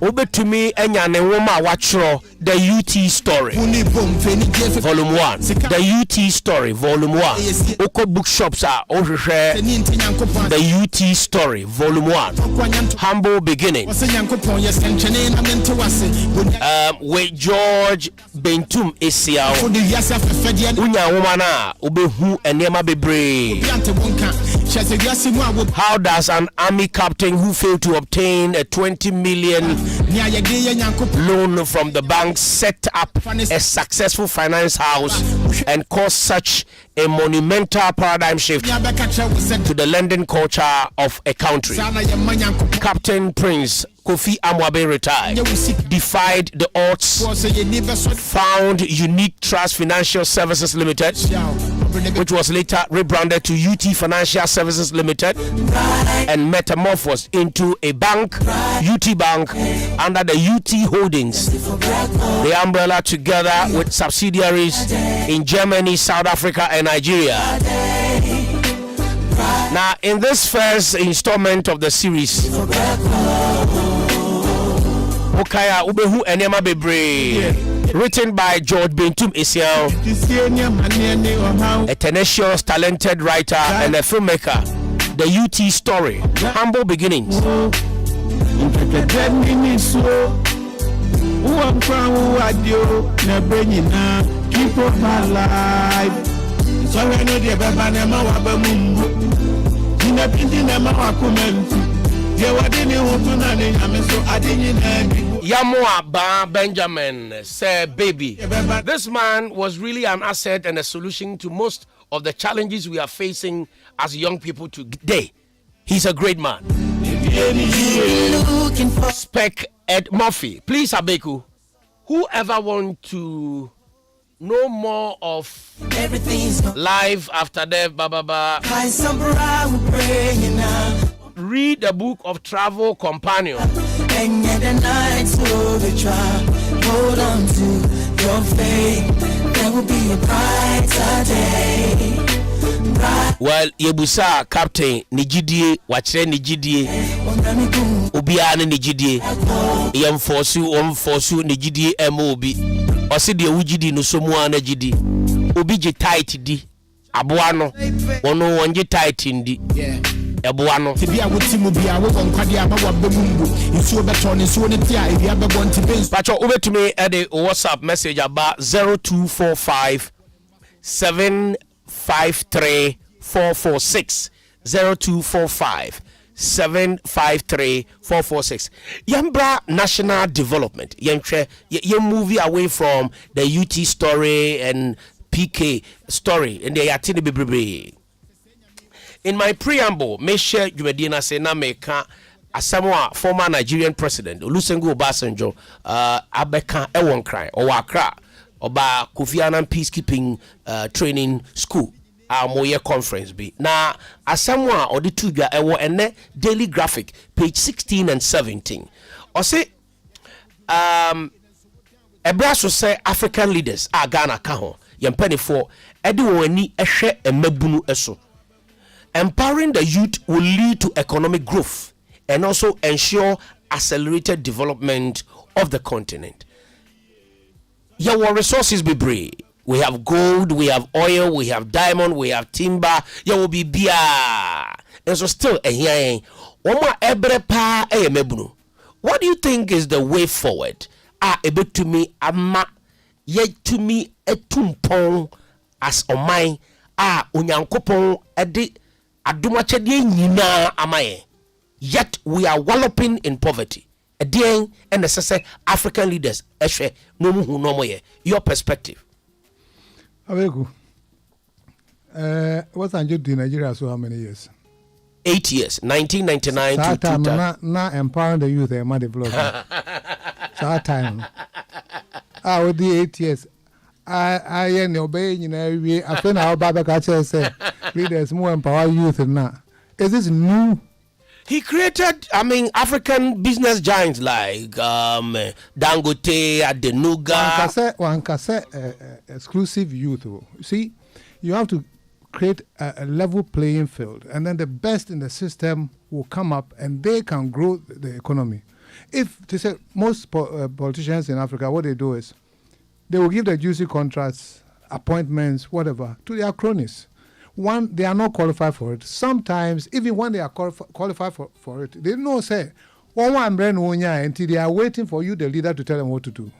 Obe to me enya ne woma wachro The UT Story, Volume 1. The UT Story, Volume 1. Oko bookshops are The UT Story, Volume 1. Humble Beginning. With George Bentum Esiao. Unya Womana, Ubehu Enema Bebre. How does an army captain who failed to obtain a 20 million loan from the bank set up a successful finance house and cause such a monumental paradigm shift to the lending culture of a country? Captain Prince Kofi Amwabe retired, defied the odds, found Unique Trust Financial Services Limited, which was later rebranded to UT Financial Services Limited, and metamorphosed into a bank, UT Bank, under the UT Holdings, the umbrella, together with subsidiaries in Germany, South Africa, and Nigeria. Now, in this first installment of the series, Okaya Ubehu Enema Bebre, written by George Bentum Esiao, a tenacious, talented writer and a filmmaker. The UT Story, Humble Beginnings. Keep up my life. So I know the Baba Nema Wabamumbu. In a painting, I'm a comment. Yamoa Ba Benjamin said, baby, this man was really an asset and a solution to most of the challenges we are facing as young people today. He's a great man. Spec Ed Murphy. Please, Abeiku, whoever want to know more of life after death, Baba, read the book of Travel Companion. And yet the nights will be dry. Hold on to your faith. There will be a brighter day. Well, Yebusa Captain Nijidie, Wachre Nijidie, Ubiane Nijidie, Yamfosu Nijidie MOB, Osidi Ujidi no Somuana Jidi, Ubiji tight di, Abuano, Ono Wanji tight indi. Ebuano. Pacho, over to me at the WhatsApp message about 0245 753 446 0245 753 446. Yambra National Development. You movie away from the UT Story and PK Story and the Yatini Bibribe. In my preamble, Meshe Jumedina Sena Meka Asamoah, former Nigerian president, Olusegun Obasanjo, Abeka Ewonkrai, or Wakra, Oba Kofi Annan Peacekeeping Training School, Moye Conference be. Now, Asamoah or the Tuga Ewo Ene Daily Graphic, page 16 and 17. Or say, Ebraso say African leaders, Ghana Kaho, Yampeni for Edu Weni Eshe Emebunu Eso. Empowering the youth will lead to economic growth and also ensure accelerated development of the continent. Your resources be brave. We have gold, we have oil, we have diamond, we have timber. You will be beer. And so still here. What do you think is the way forward? Ebe to me ama yet to me etumpong as o mine unyankopon edi adumachede nyina amaye. Yet we are walloping in poverty. Again, and necessary African leaders, your perspective. Abeiku, what's Anjo in Nigeria so how many years? 8 years, 1999 to 2000. Not empowering the youth and development. So that time, with the 8 years, I obey, you know, I feel our Baba Kacha say leaders more empower youth and now. Is this new? He created, African business giants like Dangote, Adenuga. One cassette exclusive youth. See, you have to create a level playing field, and then the best in the system will come up, and they can grow the economy. If they say most politicians in Africa, what they do is they will give the juicy contracts, appointments, whatever, to their cronies. One, they are not qualified for it. Sometimes, even when they are qualified for it, they know, say, until they are waiting for you, the leader, to tell them what to do.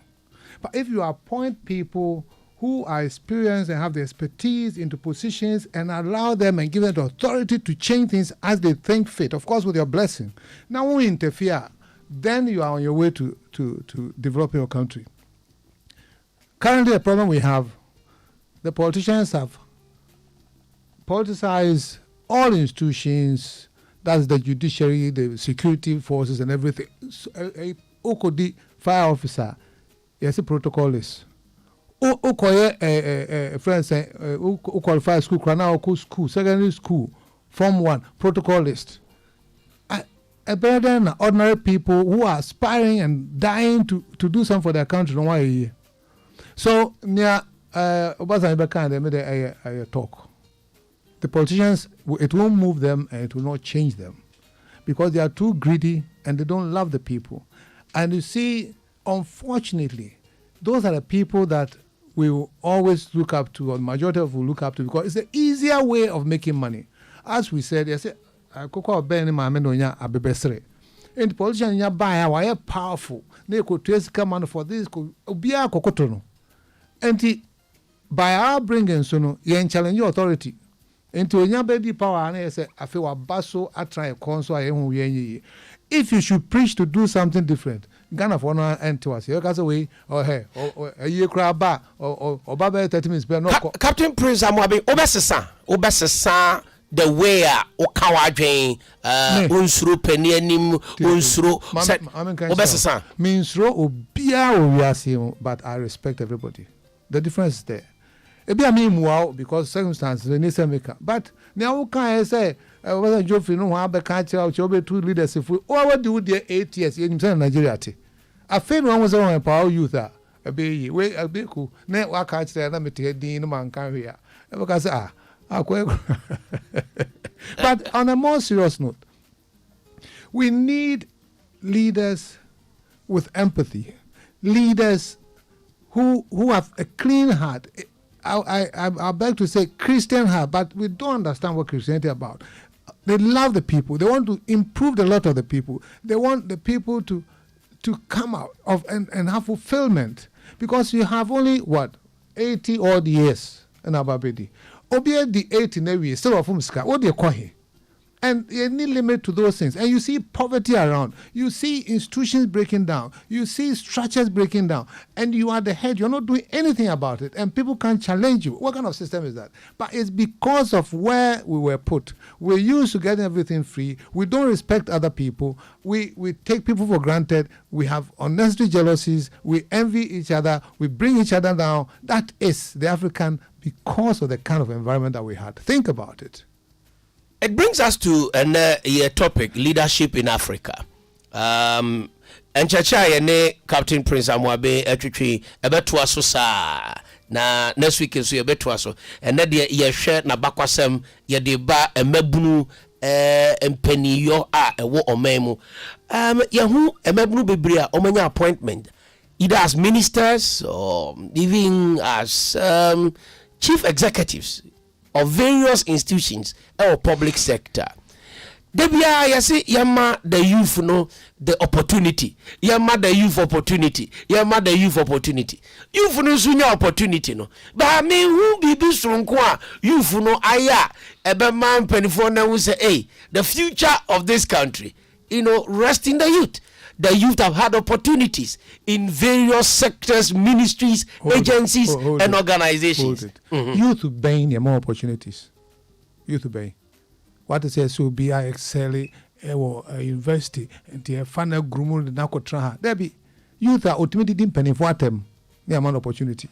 But if you appoint people who are experienced and have the expertise into positions and allow them and give them the authority to change things as they think fit, of course with your blessing. Now when we interfere, then you are on your way to develop your country. Currently the problem we have, the politicians have politicized all institutions, that's the judiciary, the security forces and everything. So, a Okodi fire officer, yes, a protocolist. Friends say, who qualify school, secondary school, Form 1, protocolist. A better than ordinary people who are aspiring and dying to do something for their country. No why. So near Obasanjo they made a talk. The politicians, it won't move them and it will not change them because they are too greedy and they don't love the people. And you see, unfortunately, those are the people that we will always look up to, or the majority of will look up to, because it's the easier way of making money. As we said, they say, "Koko ben ma me no nya abebesere." And the politician nya buy why powerful. They could trace come for this could be a kokoto no. And by our bringing so no, you challenge your authority. Into nya be power and say I feel baso atrai konso ayehu ye. If you should preach to do something different, Ghana for no end to us. You can say or hey or a year crab or baba 30 minutes no. Captain Prince Amwabe obesesa the way okawadwen unsuro penianim unsuro obesesa meansro obia owiase, but I respect everybody. The difference is there. Ebi ami muao because circumstances they need to make up. But now can say whether Joffrey no one be catch out your two leaders if we what do there 8 years in Nigeria ti. I feel one was on power youth we Abeiku na wa catch there na me te din no man kan here. Because but on a more serious note, we need leaders with empathy, leaders who have a clean heart. I beg to say Christian heart, but we don't understand what Christianity is about. They love the people. They want to improve the lot of the people. They want the people to come out of and have fulfillment, because you have only 80 odd years in Ababedi. Obia the 80 nevi still of umska. What do you call him? And you need limit to those things. And you see poverty around. You see institutions breaking down. You see structures breaking down. And you are the head. You're not doing anything about it. And people can challenge you. What kind of system is that? But it's because of where we were put. We're used to getting everything free. We don't respect other people. We take people for granted. We have unnecessary jealousies. We envy each other. We bring each other down. That is the African, because of the kind of environment that we had. Think about it. It brings us to a topic, leadership in Africa. And Chacha yene Captain Prince Amwabe etwetwe ebeto aso sa na next week so ebeto aso and na de ye hwe na bakwasem ye de ba emabunu empeniyo a ewo omemu ye hu emabunu bebre a omanya appointment either as ministers or even as chief executives of various institutions or public sector. Debia yasi yama the youth no the opportunity. Yama the youth opportunity. Yama the youth opportunity. Youth no sunya opportunity no. But me who bibi sronkwa youth no aya ebe man penifo na we say hey the future of this country rest in the youth. The youth have had opportunities in various sectors, ministries, agencies, and organizations. Youth buying more opportunities. Youth buying. What is so be I excel university and the final grumu na kotra. There be youth are ultimately didn't penny for them. The amount of opportunity.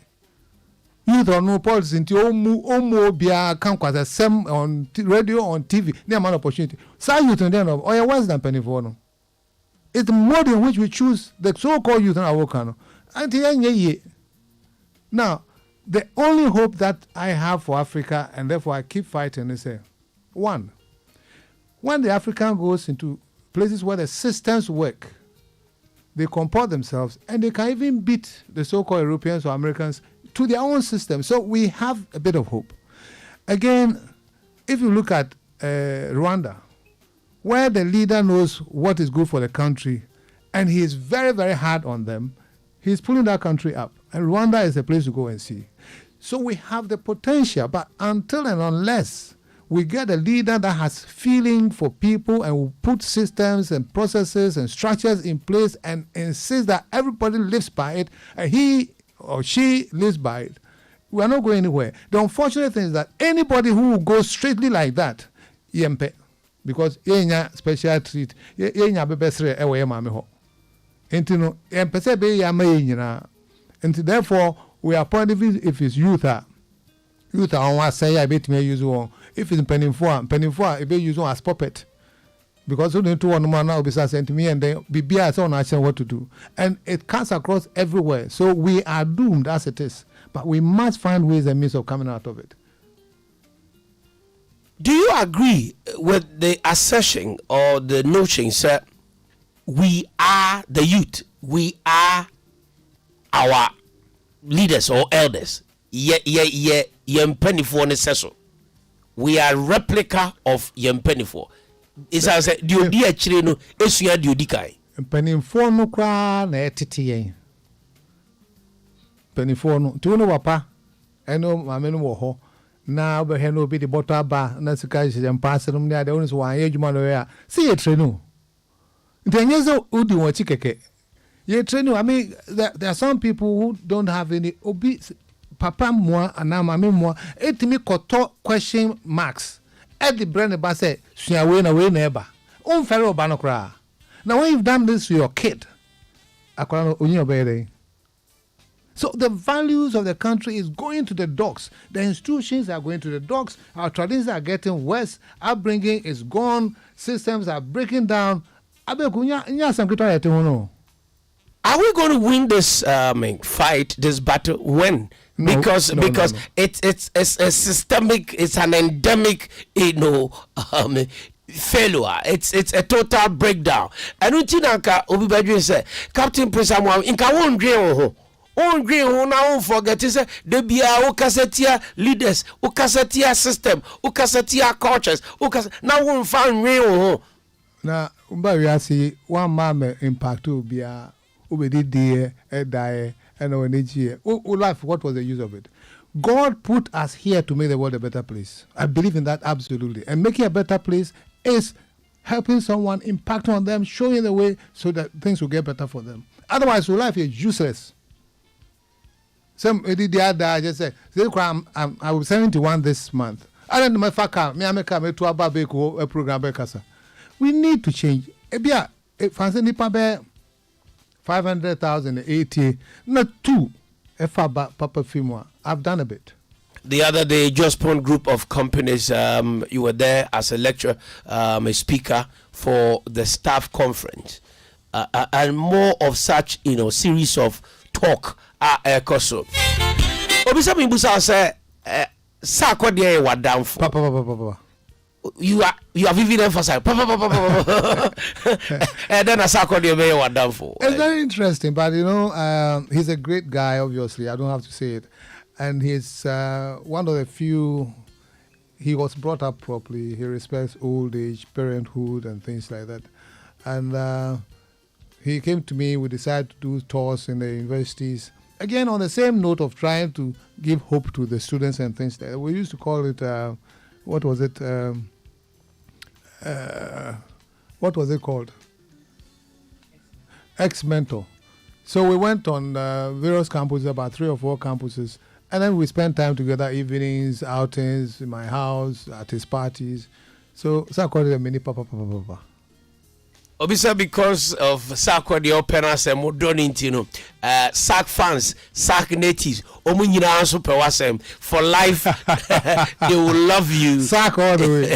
Youth are no politics into omo bia can quite some on radio on TV. The amount of opportunity. Say youth and then or worse than penny for no. It's the mode in which we choose the so-called youth in our country. Now, the only hope that I have for Africa, and therefore I keep fighting, is one, when the African goes into places where the systems work, they comport themselves, and they can even beat the so-called Europeans or Americans to their own system. So we have a bit of hope. Again, if you look at Rwanda, where the leader knows what is good for the country, and he is very, very hard on them, he's pulling that country up. And Rwanda is a place to go and see. So we have the potential, but until and unless we get a leader that has feeling for people and will put systems and processes and structures in place and insist that everybody lives by it, and he or she lives by it, we are not going anywhere. The unfortunate thing is that anybody who will go straightly like that, yempe, because yenya special treat, yenya bebesre ewe yema meho. Enti no yempe se be yama yenyina. Enti therefore we are pointing if it's youth on one say I bet me use one. If it's penny for it be use one as puppet. Because only two one man now be sent to me and then be on action what to do. And it cuts across everywhere. So we are doomed as it is. But we must find ways and means of coming out of it. Do you agree with the assertion or the notion that we are the youth, we are our leaders or elders? We are replica of Yempenifo. It's as a Diodia Chireno, Esia Diodikai. Peniforno cra na etiti. Peniforno, tuno wapa, eno mamenu woho. Na beheno be the butter bar, na sikaji and passing them there, the owners one age man. See a trenu. Then yes, Udi wa chikeke. Ye trenu, I mean, there are some people who don't have any obese. Papa moi and now mammy moi, it me koto question marks. At the brand about say, Sua win away neighbor. Unfair banokra. Now when you've done this to your kid, so the values of the country is going to the dogs. The institutions are going to the dogs. Our traditions are getting worse. Upbringing is gone. Systems are breaking down. Are we going to win this fight, this battle? When? Because no. It's a systemic, it's an endemic, failure. It's a total breakdown. And utinanka Obibadwe say, Captain Prince Amwa, inka won dream ho. On green who now forget is the bia ukasetia leaders, ukasetia system, ukasetia cultures, now won't find real. Now, we see one mama impact to be a ubedi dear, a die, and on each year. Life, what was the use of it? God put us here to make the world a better place. I believe in that absolutely. And making a better place is helping someone, impact on them, showing the way so that things will get better for them. Otherwise, life is useless. Some the other I just say, I was 71 this month. I don't know my faka, me to Abeiku program bekasa. We need to change. Ebia, fancy nipa be 500,080, not two. Papa Fimwa. I've done a bit. The other day, Jospon group of companies, you were there as a lecturer, a speaker for the staff conference, and more of such, series of talk. Ekoso. Obisa Mbusa say, "Sakwa dey wa down for." Papa. You have even emphasized. And then Sakwa dey wa down for. It's very interesting, but he's a great guy. Obviously, I don't have to say it, and he's one of the few. He was brought up properly. He respects old age, parenthood, and things like that, and he came to me. We decided to do tours in the universities. Again, on the same note of trying to give hope to the students and things like that. We used to call it, what was it called? Ex-mentor. So we went on various campuses, about 3 or 4 campuses, and then we spent time together, evenings, outings, in my house, at his parties. So I called it a mini papa. Obviously, because of Sakwa the openers and modernity, Sak fans, Sak natives, Omunyina super wasem for life. They will love you. Sak all the way.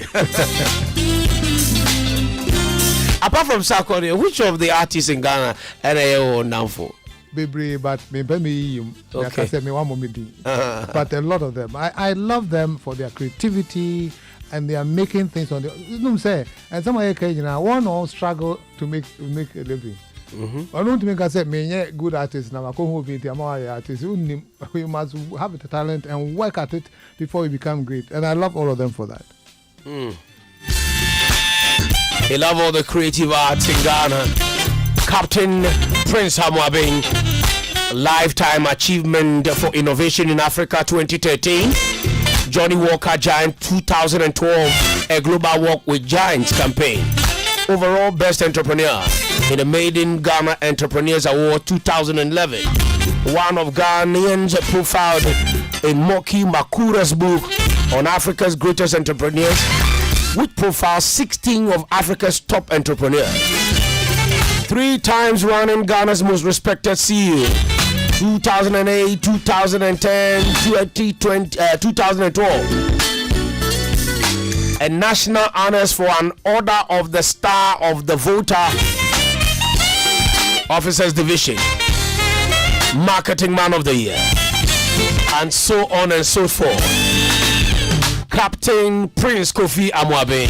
Apart from Sakwa, which of the artists in Ghana are known for? Baby, but maybe like I said, me one more but a lot of them. I love them for their creativity. And they are making things on the. You know what I'm saying? And some of one all struggle to make a living. I don't think I said me good artist now. I come home with artist. You must have the talent and work at it before you become great. And I love all of them for that. I love all the creative arts in Ghana. Captain Prince Amwabeng, Lifetime Achievement for Innovation in Africa 2013. Johnny Walker Giant 2012, a Global Walk with Giants campaign. Overall Best Entrepreneur in the Made in Ghana Entrepreneurs Award 2011. One of Ghanaians profiled in Moki Makura's book on Africa's greatest entrepreneurs, which profiles 16 of Africa's top entrepreneurs. 3 times running Ghana's most respected CEO. 2008, 2010, 2012. And national honors for an Order of the Star of the Voter Officers Division, Marketing Man of the Year, and so on and so forth. Captain Prince Kofi Amwabeng.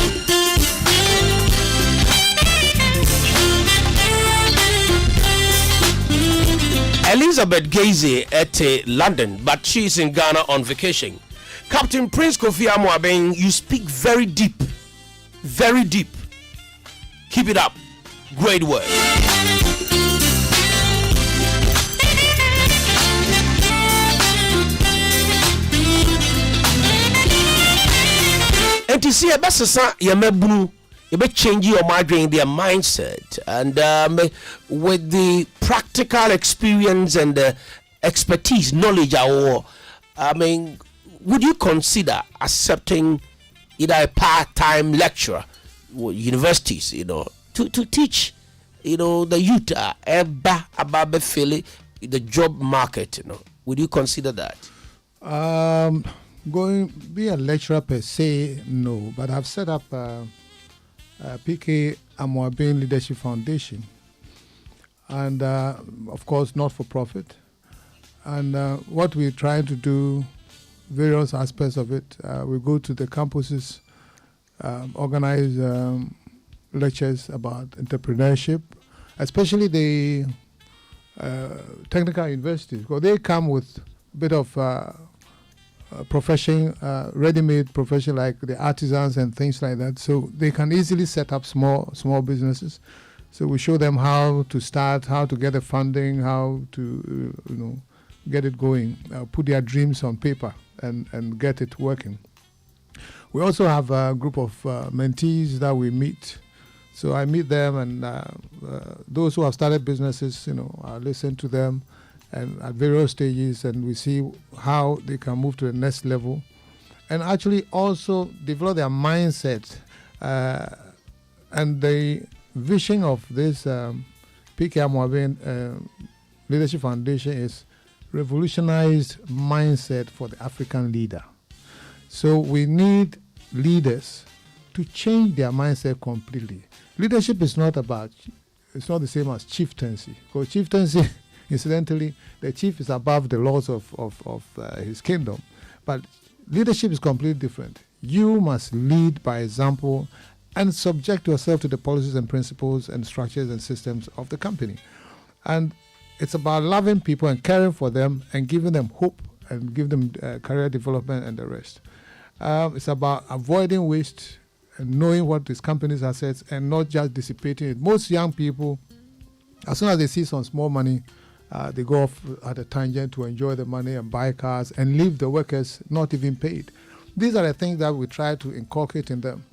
Elizabeth Gaze at London, but she's in Ghana on vacation. Captain Prince Kofi Amwabeng, you speak very deep. Very deep. Keep it up. Great work. And to see a best you may change your mind, their mindset, and with the practical experience and the expertise, knowledge, would you consider accepting either a part-time lecturer, universities, to teach, the youth about the job market, Would you consider that? Be a lecturer per se, no. But I've set up PK Amwabeng Leadership Foundation, and of course not for profit. And what we're trying to do, various aspects of it, we go to the campuses, organize lectures about entrepreneurship, especially the technical universities, because they come with a bit of profession, ready-made profession, like the artisans and things like that, so they can easily set up small businesses. So we show them how to start, how to get the funding, how to get it going, put their dreams on paper and get it working. We also have a group of mentees that we meet. So I meet them, and those who have started businesses, I listen to them and at various stages, and we see how they can move to the next level, and actually also develop their mindset. And the vision of this PK Amwabeng Leadership Foundation is revolutionized mindset for the African leader. So we need leaders to change their mindset completely. Leadership is not the same as chieftaincy, because chieftaincy, incidentally, the chief is above the laws of his kingdom. But leadership is completely different. You must lead by example and subject yourself to the policies and principles and structures and systems of the company. And it's about loving people and caring for them and giving them hope and give them career development and the rest. It's about avoiding waste and knowing what this company's assets and not just dissipating it. Most young people, as soon as they see some small money, they go off at a tangent to enjoy the money and buy cars and leave the workers not even paid. These are the things that we try to inculcate in them.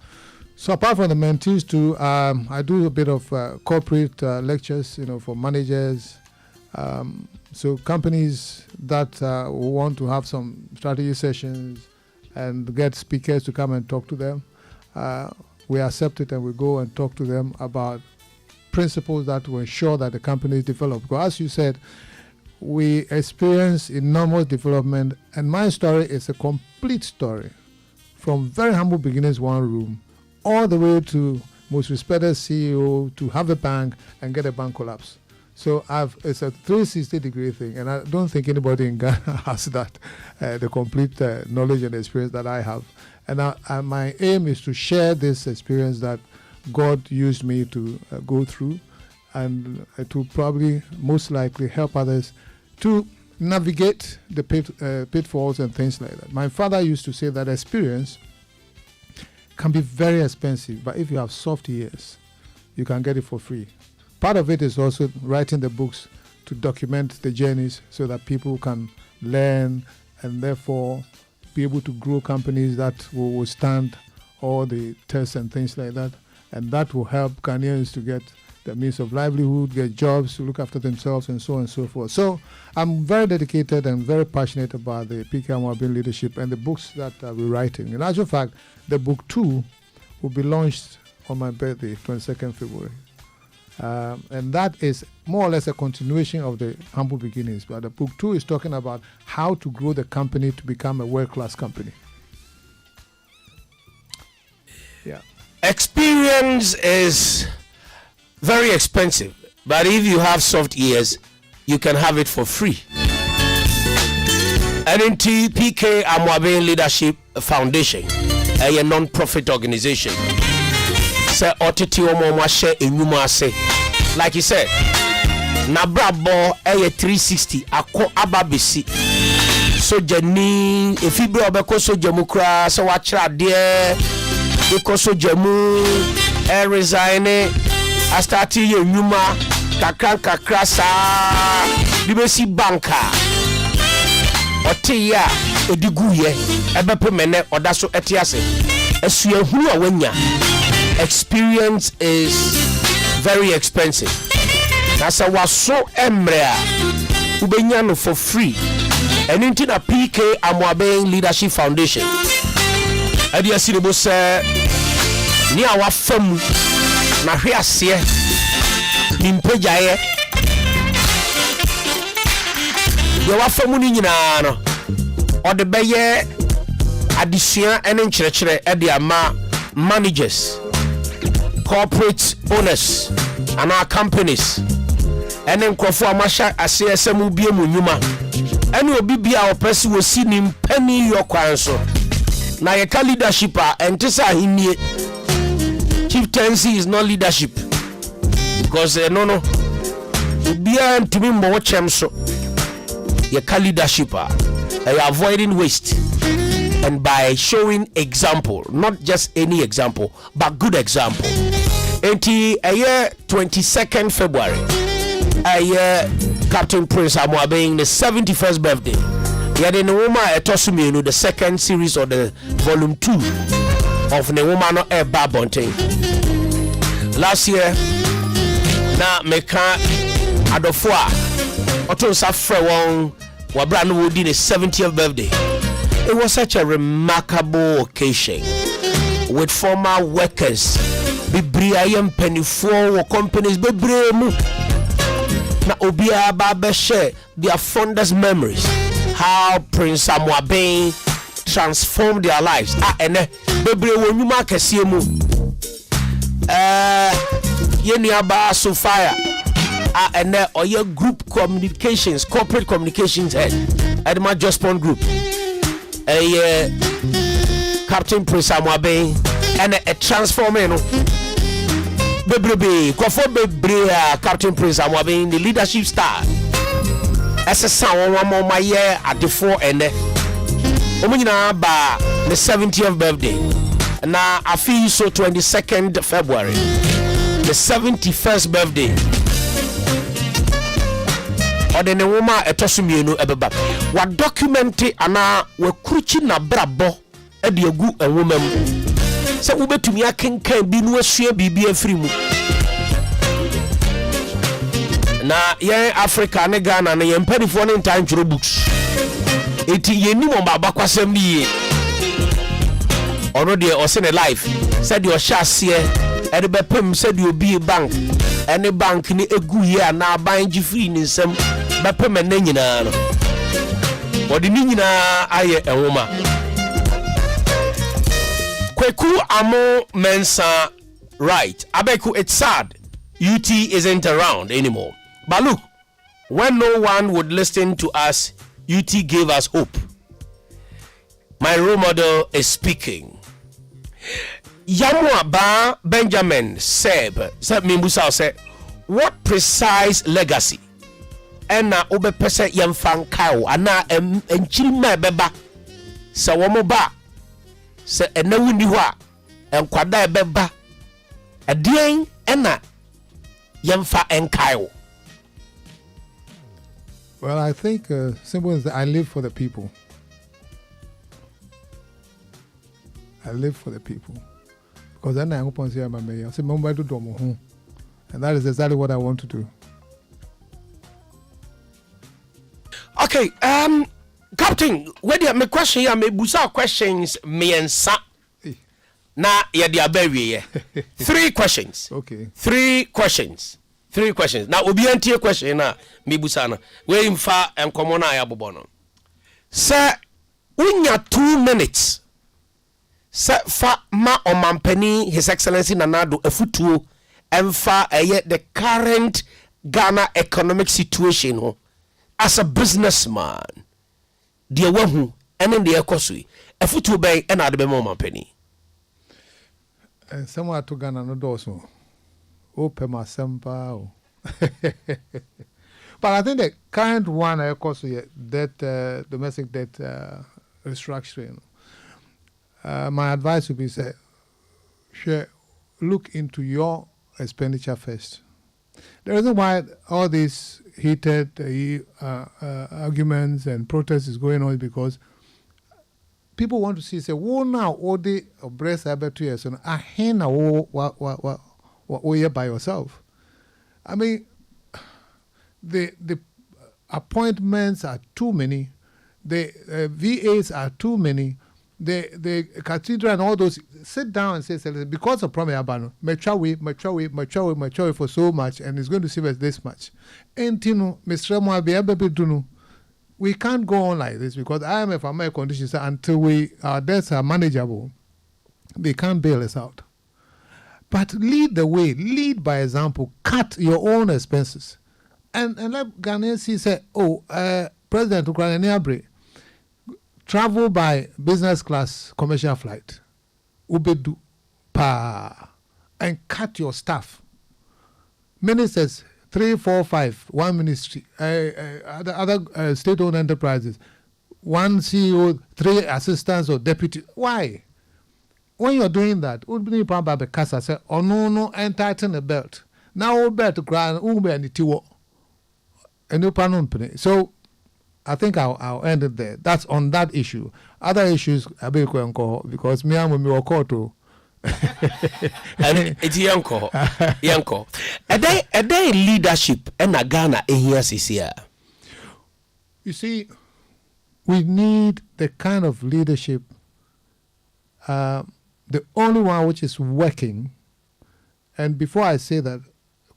So apart from the mentees too, I do a bit of corporate lectures, for managers. So companies that want to have some strategy sessions and get speakers to come and talk to them, we accept it and we go and talk to them about principles that will ensure that the companies develop. Because as you said, we experience enormous development, and my story is a complete story, from very humble beginnings, one room, all the way to most respected CEO, to have a bank and get a bank collapse. So it's a 360-degree thing, and I don't think anybody in Ghana has that, the complete knowledge and experience that I have. And my aim is to share this experience that God used me to go through, and it will probably most likely help others to navigate the pitfalls and things like that. My father used to say that experience can be very expensive, but if you have soft ears, you can get it for free. Part of it is also writing the books to document the journeys so that people can learn and therefore be able to grow companies that will withstand all the tests and things like that. And that will help Ghanaians to get the means of livelihood, get jobs, to look after themselves, and so on and so forth. So I'm very dedicated and very passionate about the PK Amoaben leadership and the books that I'll be writing. In actual fact, the book 2 will be launched on my birthday, 22nd February. And that is more or less a continuation of the humble beginnings. But the book 2 is talking about how to grow the company to become a world-class company. Yeah. Experience is very expensive, but if you have soft ears, you can have it for free. And in PK Amoaben Leadership Foundation, a non-profit organization, say otiti omo share enyuma ase, like he said, na brabo 360 ako ababesi soja ni efibre obeko soja mu kra se wa kira de iko soja mu resign I started ye nyuma kakra sa libesi banka ote ya edigu ye ebepe mene odaso etiase esu ehuru awanya. Experience is very expensive. That's a waso emrea ubenyano for free. And into the PK Amoaben Leadership Foundation. Adia sinebo se ni awa fam na hwe ase ni mpejaye. Ye wa fam ni nyina no. Ode beye adisua ene nkyerɛkyerɛ ade ama managers, corporate owners, and our companies. And then Crawford Amasha ACSM be a munuma. And will be our person will see him penny your council. Now your leadership and Tessa Hini chieftaincy is not leadership. Because no be to me more so your leadership avoiding waste. And by showing example, not just any example, but good example. Until a year 22nd February, a year Captain Prince Amoaben the 71st birthday. He had in the woman at Tosumino, the second series of the volume 2 of the woman of Babonte. Last year, na meka adofua Otonsa Frewon Wabrano Woody the 70th birthday. It was such a remarkable occasion with former workers, Bibriayam Penny4 companies, Bibriamu. Na Obia Baba share their fondest memories. How Prince Amoaben transformed their lives. And Bibriamu Makasiemu. Yeniaba Sophia. And or your group communications, corporate communications head at my Just Pond Group. Captain Prince Amoaben and a transformer Bebrebe Captain Prince Amoaben the leadership star as a sound one more my year at the 4 and Omina ba the 70th birthday now I feel so 22nd February the 71st birthday or the woman etosumienu ebeba wa document ana wa kuruchi na brabo e de agu enwoma mu se wo betumi akenkan bi no asua bibia afiri mu na ye Africa ne Ghana ne ye mpanifo ne ntan tworo books eti ye ni mo baba kwasem ni ye ono de o se ne life said your share e de bepem said you be bank any bank ni egu ye na ban gifri ni nsem bepem na nyina no odi ni nyina aye enwoma Kweku Amo Mensa right Abeiku, it's sad UT isn't around anymore, but look, when no one would listen to us, UT gave us hope. My role model is speaking. Yamuaba Benjamin Seb Mimbusa said, what precise legacy ena obepese yemfa nkae ana enchirima beba se womo ba se enawuni ho a enkwada beba adien ena yemfa enkae. Well, I think simple as I live for the people. I live for the people. Because then I'm going to say, I say, and that is exactly what I want to do. Okay, Captain, where my question here, my busa questions me and sa. Na ya dia bewe. 3 questions. Okay. 3 questions. 3 questions. Now obi antie question na me busa na. We mfa enkomo na ya bobo no. Sir, unya 2 minutes. Sir fa ma omampani His Excellency Nanado efutuo emfa the current Ghana economic situation ho. As a businessman, the wahu and in the ekosui, a foot to bay and at the moment penny. And somewhere to Ghana no doso. Open my sampa. But I think the current one ekosui that domestic debt restructuring. My advice would be say, look into your expenditure first. The reason why all these heated arguments and protests is going on is because people want to see, say, "Whoa, now all the breast to you, so I hena what by yourself." I mean, the appointments are too many, the VAs are too many. The cathedral and all those sit down and say, because of Premier Abano, mature for so much, and it's going to save us this much. And Mr. Moabi, we can't go on like this because IMF and my conditions until our debts are manageable, they can't bail us out. But lead the way, lead by example, cut your own expenses. And let Ghanaians say, President Ukraine travel by business class commercial flight. Ubedu pa and cut your staff. Ministers 3, 4, 5, 1 ministry, other state-owned enterprises, 1 CEO, 3 assistants or deputy. Why? When you're doing that, would be probably the casa say, "Oh no, and tighten the belt." Now belt grind and tiwo. And you so. I think I'll end it there. That's on that issue. Other issues, Abeiku, because me and me call to. And it's Yanko. A day leadership and a Ghana here. You see, we need the kind of leadership, the only one which is working. And before I say that,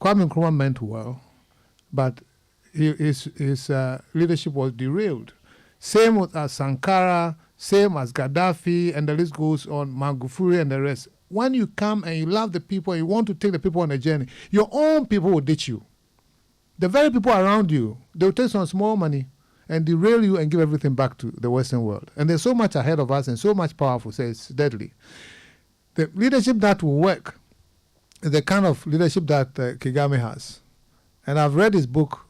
Kwame Nkrumah meant well, but his leadership was derailed. Same with Sankara, same as Gaddafi, and the list goes on, Magufuli and the rest. When you come and you love the people, and you want to take the people on a journey, your own people will ditch you. The very people around you, they will take some small money and derail you and give everything back to the Western world. And there's so much ahead of us and so much powerful, so it's deadly. The leadership that will work is the kind of leadership that Kagame has. And I've read his book.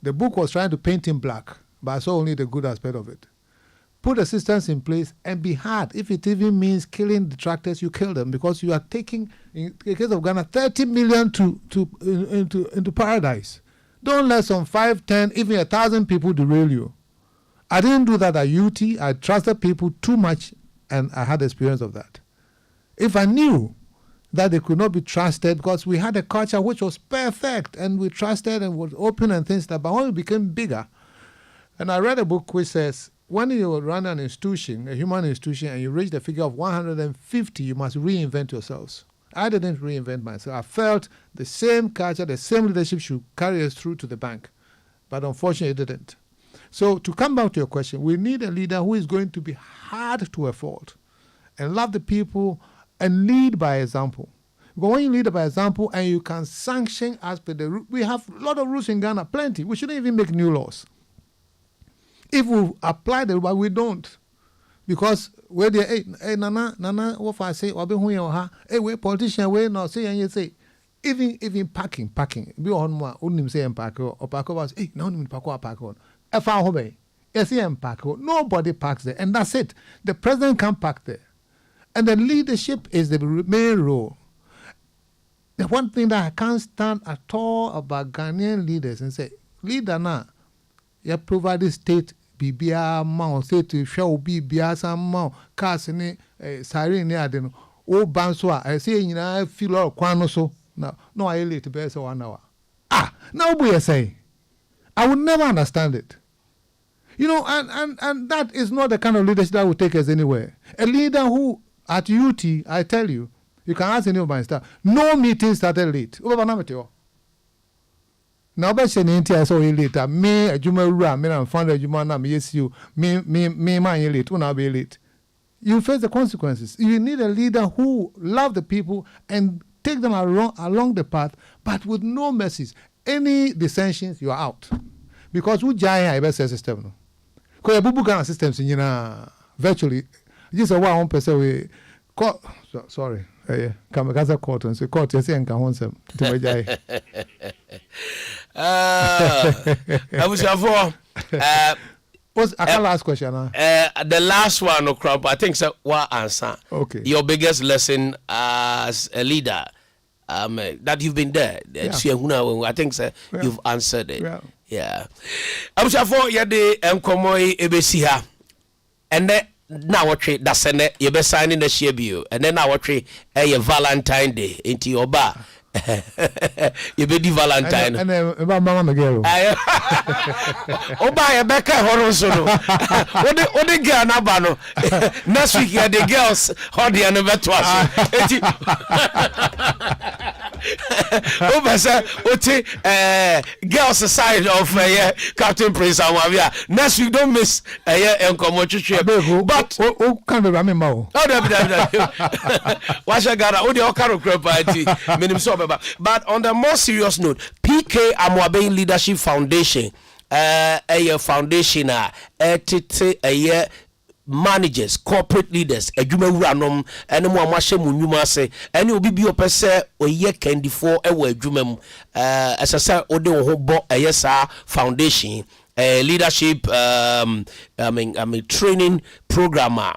The book was trying to paint him black, but I saw only the good aspect of it. Put the systems in place and be hard. If it even means killing detractors, you kill them because you are taking, in the case of Ghana, 30 million into paradise. Don't let some 5, 10, even 1,000 people derail you. I didn't do that at UT. I trusted people too much, and I had experience of that. If I knew that they could not be trusted because we had a culture which was perfect and we trusted and was open and things like that. But when we became bigger, and I read a book which says, when you run an institution, a human institution, and you reach the figure of 150, you must reinvent yourselves. I didn't reinvent myself. I felt the same culture, the same leadership should carry us through to the bank. But unfortunately, it didn't. So to come back to your question, we need a leader who is going to be hard to a fault and love the people and lead by example. But when you lead by example and you can sanction as per the we have a lot of rules in Ghana, plenty. We shouldn't even make new laws. If we apply the but we don't. Because where they Nana, what I say, hey, we politician, we not say and you say. Even parking. Be on more, only say parko or parko was, hey, no, parko. I found home. Yes, parko. Nobody parks there, and that's it. The president can't park there. And the leadership is the main role. The one thing that I can't stand at all about Ghanaian leaders and say, leader now, you provide the state bibia mount, say to show bibia some mount, cars in it, siren near the old banswa. I say, you know, I feel all quano so. No, I late to bear so 1 hour. Now what you say? I would never understand it. You know, and that is not the kind of leadership that will take us anywhere. A leader who, at UT, I tell you, you can ask any of my staff, no meeting started late. Now, but say I saw you later. Me, a Juma Ra, me, and found a Juma, yes, you, me, man, late, will not be late. You face the consequences. You need a leader who love the people and take them along the path, but with no mercies. Any dissensions, you are out. Because we giant I system. Because bubu kind of systems in virtually just a 1% we court. Sorry, come as a court and say court. You say and can want some to my jai. I was for. What's our last question? The last one, no crop. I think so. What answer? Okay. Your biggest lesson as a leader, that you've been there. I think so. You've answered it. Yeah. I was for yade enkomoi ebesiha, and then now what trade that's an you be signing the shebio, and then now what trade a Valentine Day into your bar. You be the Valentine. And then about Mama girl. Oh, buy a Becca Horosono. What the girl Nabano? Next week, yeah, the girls, how the another twice. Girls side of Captain Prince Amavia. Next week, don't miss a year and come watch your but can't remember. What's your gara? Oh, the Okaro Crop party. But on the more serious note, PK Amwabe Leadership Foundation, a foundation, a managers, corporate leaders, a juma ranom, and more mashe munuma say, and you'll be your person or ye candy for a way jumem, as I said, Odo Hobo, a yes, foundation. Leadership training programmer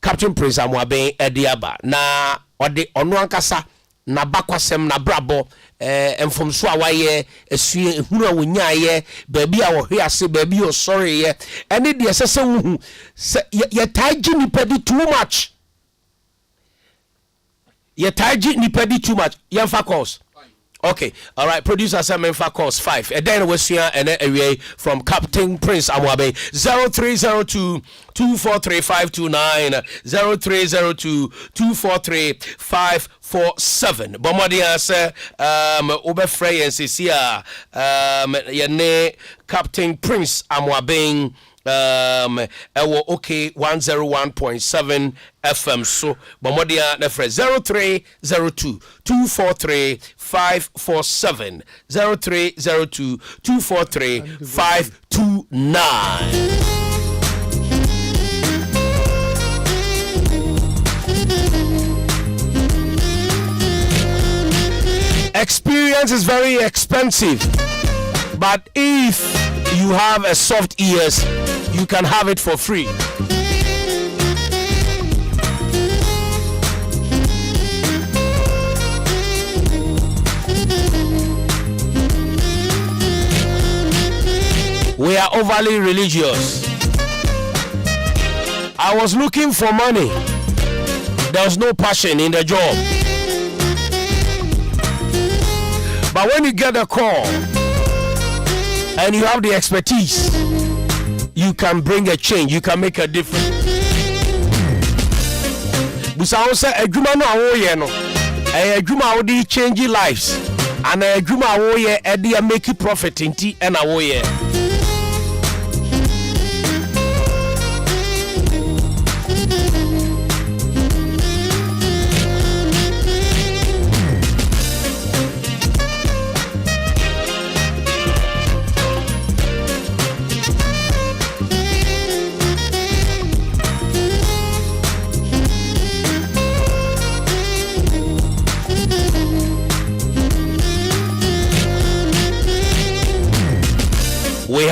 Captain Prince Amwabe Ediaba na ode ono ankasa na bakwasem na brabo enfomso awaye esue ehunu awonyaye baabi a wo hwe ase baabi o sorry ye ene de sese wuhu ye taiji ni pedi too much ye taiji ni pedi too much ye fa course. Okay, all right. Producer Simon for course 5. And then we're and then away from Captain Prince Amwabe 0302-243-529 0302-243-547. Bomodia say Ube Frey and Cecilia Yane Captain Prince Amwabe ewo okay 101.7 FM so bomodia na frɛ 0302-243-547 0302-243-529. Experience is very expensive, but if you have a soft ears, you can have it for free. We are overly religious. I was looking for money. There was no passion in the job. But when you get a call and you have the expertise, you can bring a change, you can make a difference. Busa say adwuma no awoye no adwuma wo dey change lives and adwuma awoye e dey make profit nti and awoye.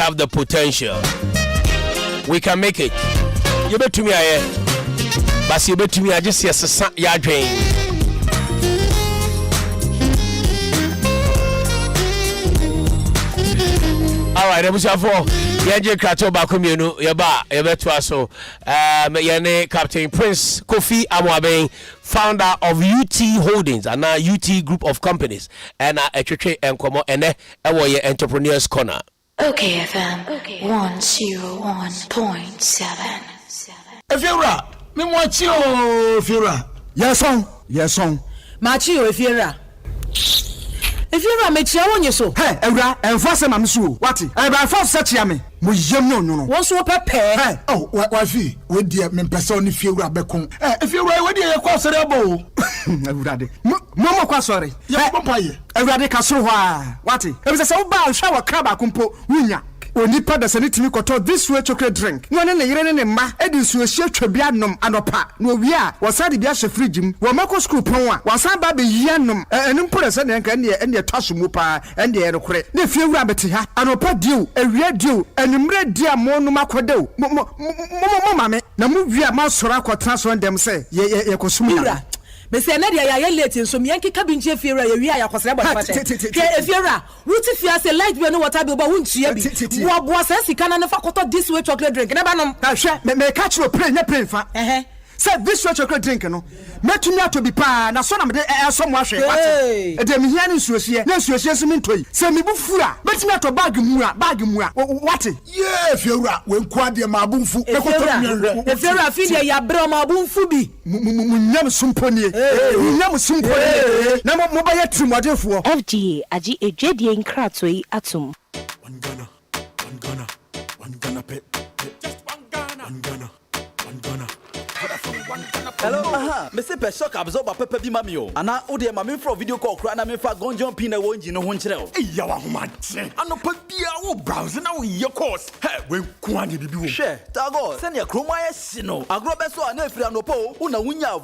have the potential. We can make it. You bet to me, but you bet to me, I just see a dream. All right, I'm for Yaje Krato Bakumino, Yaba, Yabetuaso, Captain Prince Kofi Amwabe, founder of UT Holdings and now UT Group of Companies, and a church and Como and Entrepreneurs Corner. Okay, FM 101.7. If you're right, me watch you, if you're right. Yes, song. Machio, if you're right. If you're a mature on you so, Hey, Evra, and Fossa Mamsu, what? And by force such yammy. No. what's so prepare? Oh, what was he? With dear men person if you grab a con. If you're right, what do you cross the elbow? Mama, sorry. Yeah, Pampire. Evra Cassoa. What? It was a so bad shower crab compo, Winya. Onipa da sani timi koto this way chocolate drink no ne yere ne ma edi so hye twabianom anopa no wi a wasade bia hye fridge mu wo mako school pon a wasan ba be yianom eni mpore se ne nka ene twaso mu pa ene erekore ne fie wura beti ha anopa diu ewia diu enimre dia monum akodew mo mame na mu wi a ma soro akotena so ndem se ye kosumira Mese na dia ya late nso miyanki kabinje fiera ya wi ya kwasere bo pate ke fiera wuti fia se light bi no water bi bo huntua bi wo bo asa sika na fa koto this way chocolate drink na ba nom ta hwe me catch no play nya play fa say this way chocolate drink no metumi ato bi pa na so na me so mo ahwe wate e de me hia ni nsuosie na nsuosie so me ntoi se me bu fura metumi ato bag mu a wate yeah fiera we nko ade ma abunfu me koto mi fiera fi dia ya bre ma abunfu bi munyam sumponie munyam sumponie na mo ba ya trimodefo FDA agi edwedie nkrato yi atom one Ghana pet just one Ghana Hello, Mr. Peshock absorb pepper bi mami o. Ana o de mami for video call kra na me fa gonjon pin na wonji no ho nkyere o. Yawa homache. Anopa bia wo browse na wo ye course. Hey, we kwa de bibi wo. She, tago, send your chroma ye sino. Agro beso ana efiri anopa o, una wunya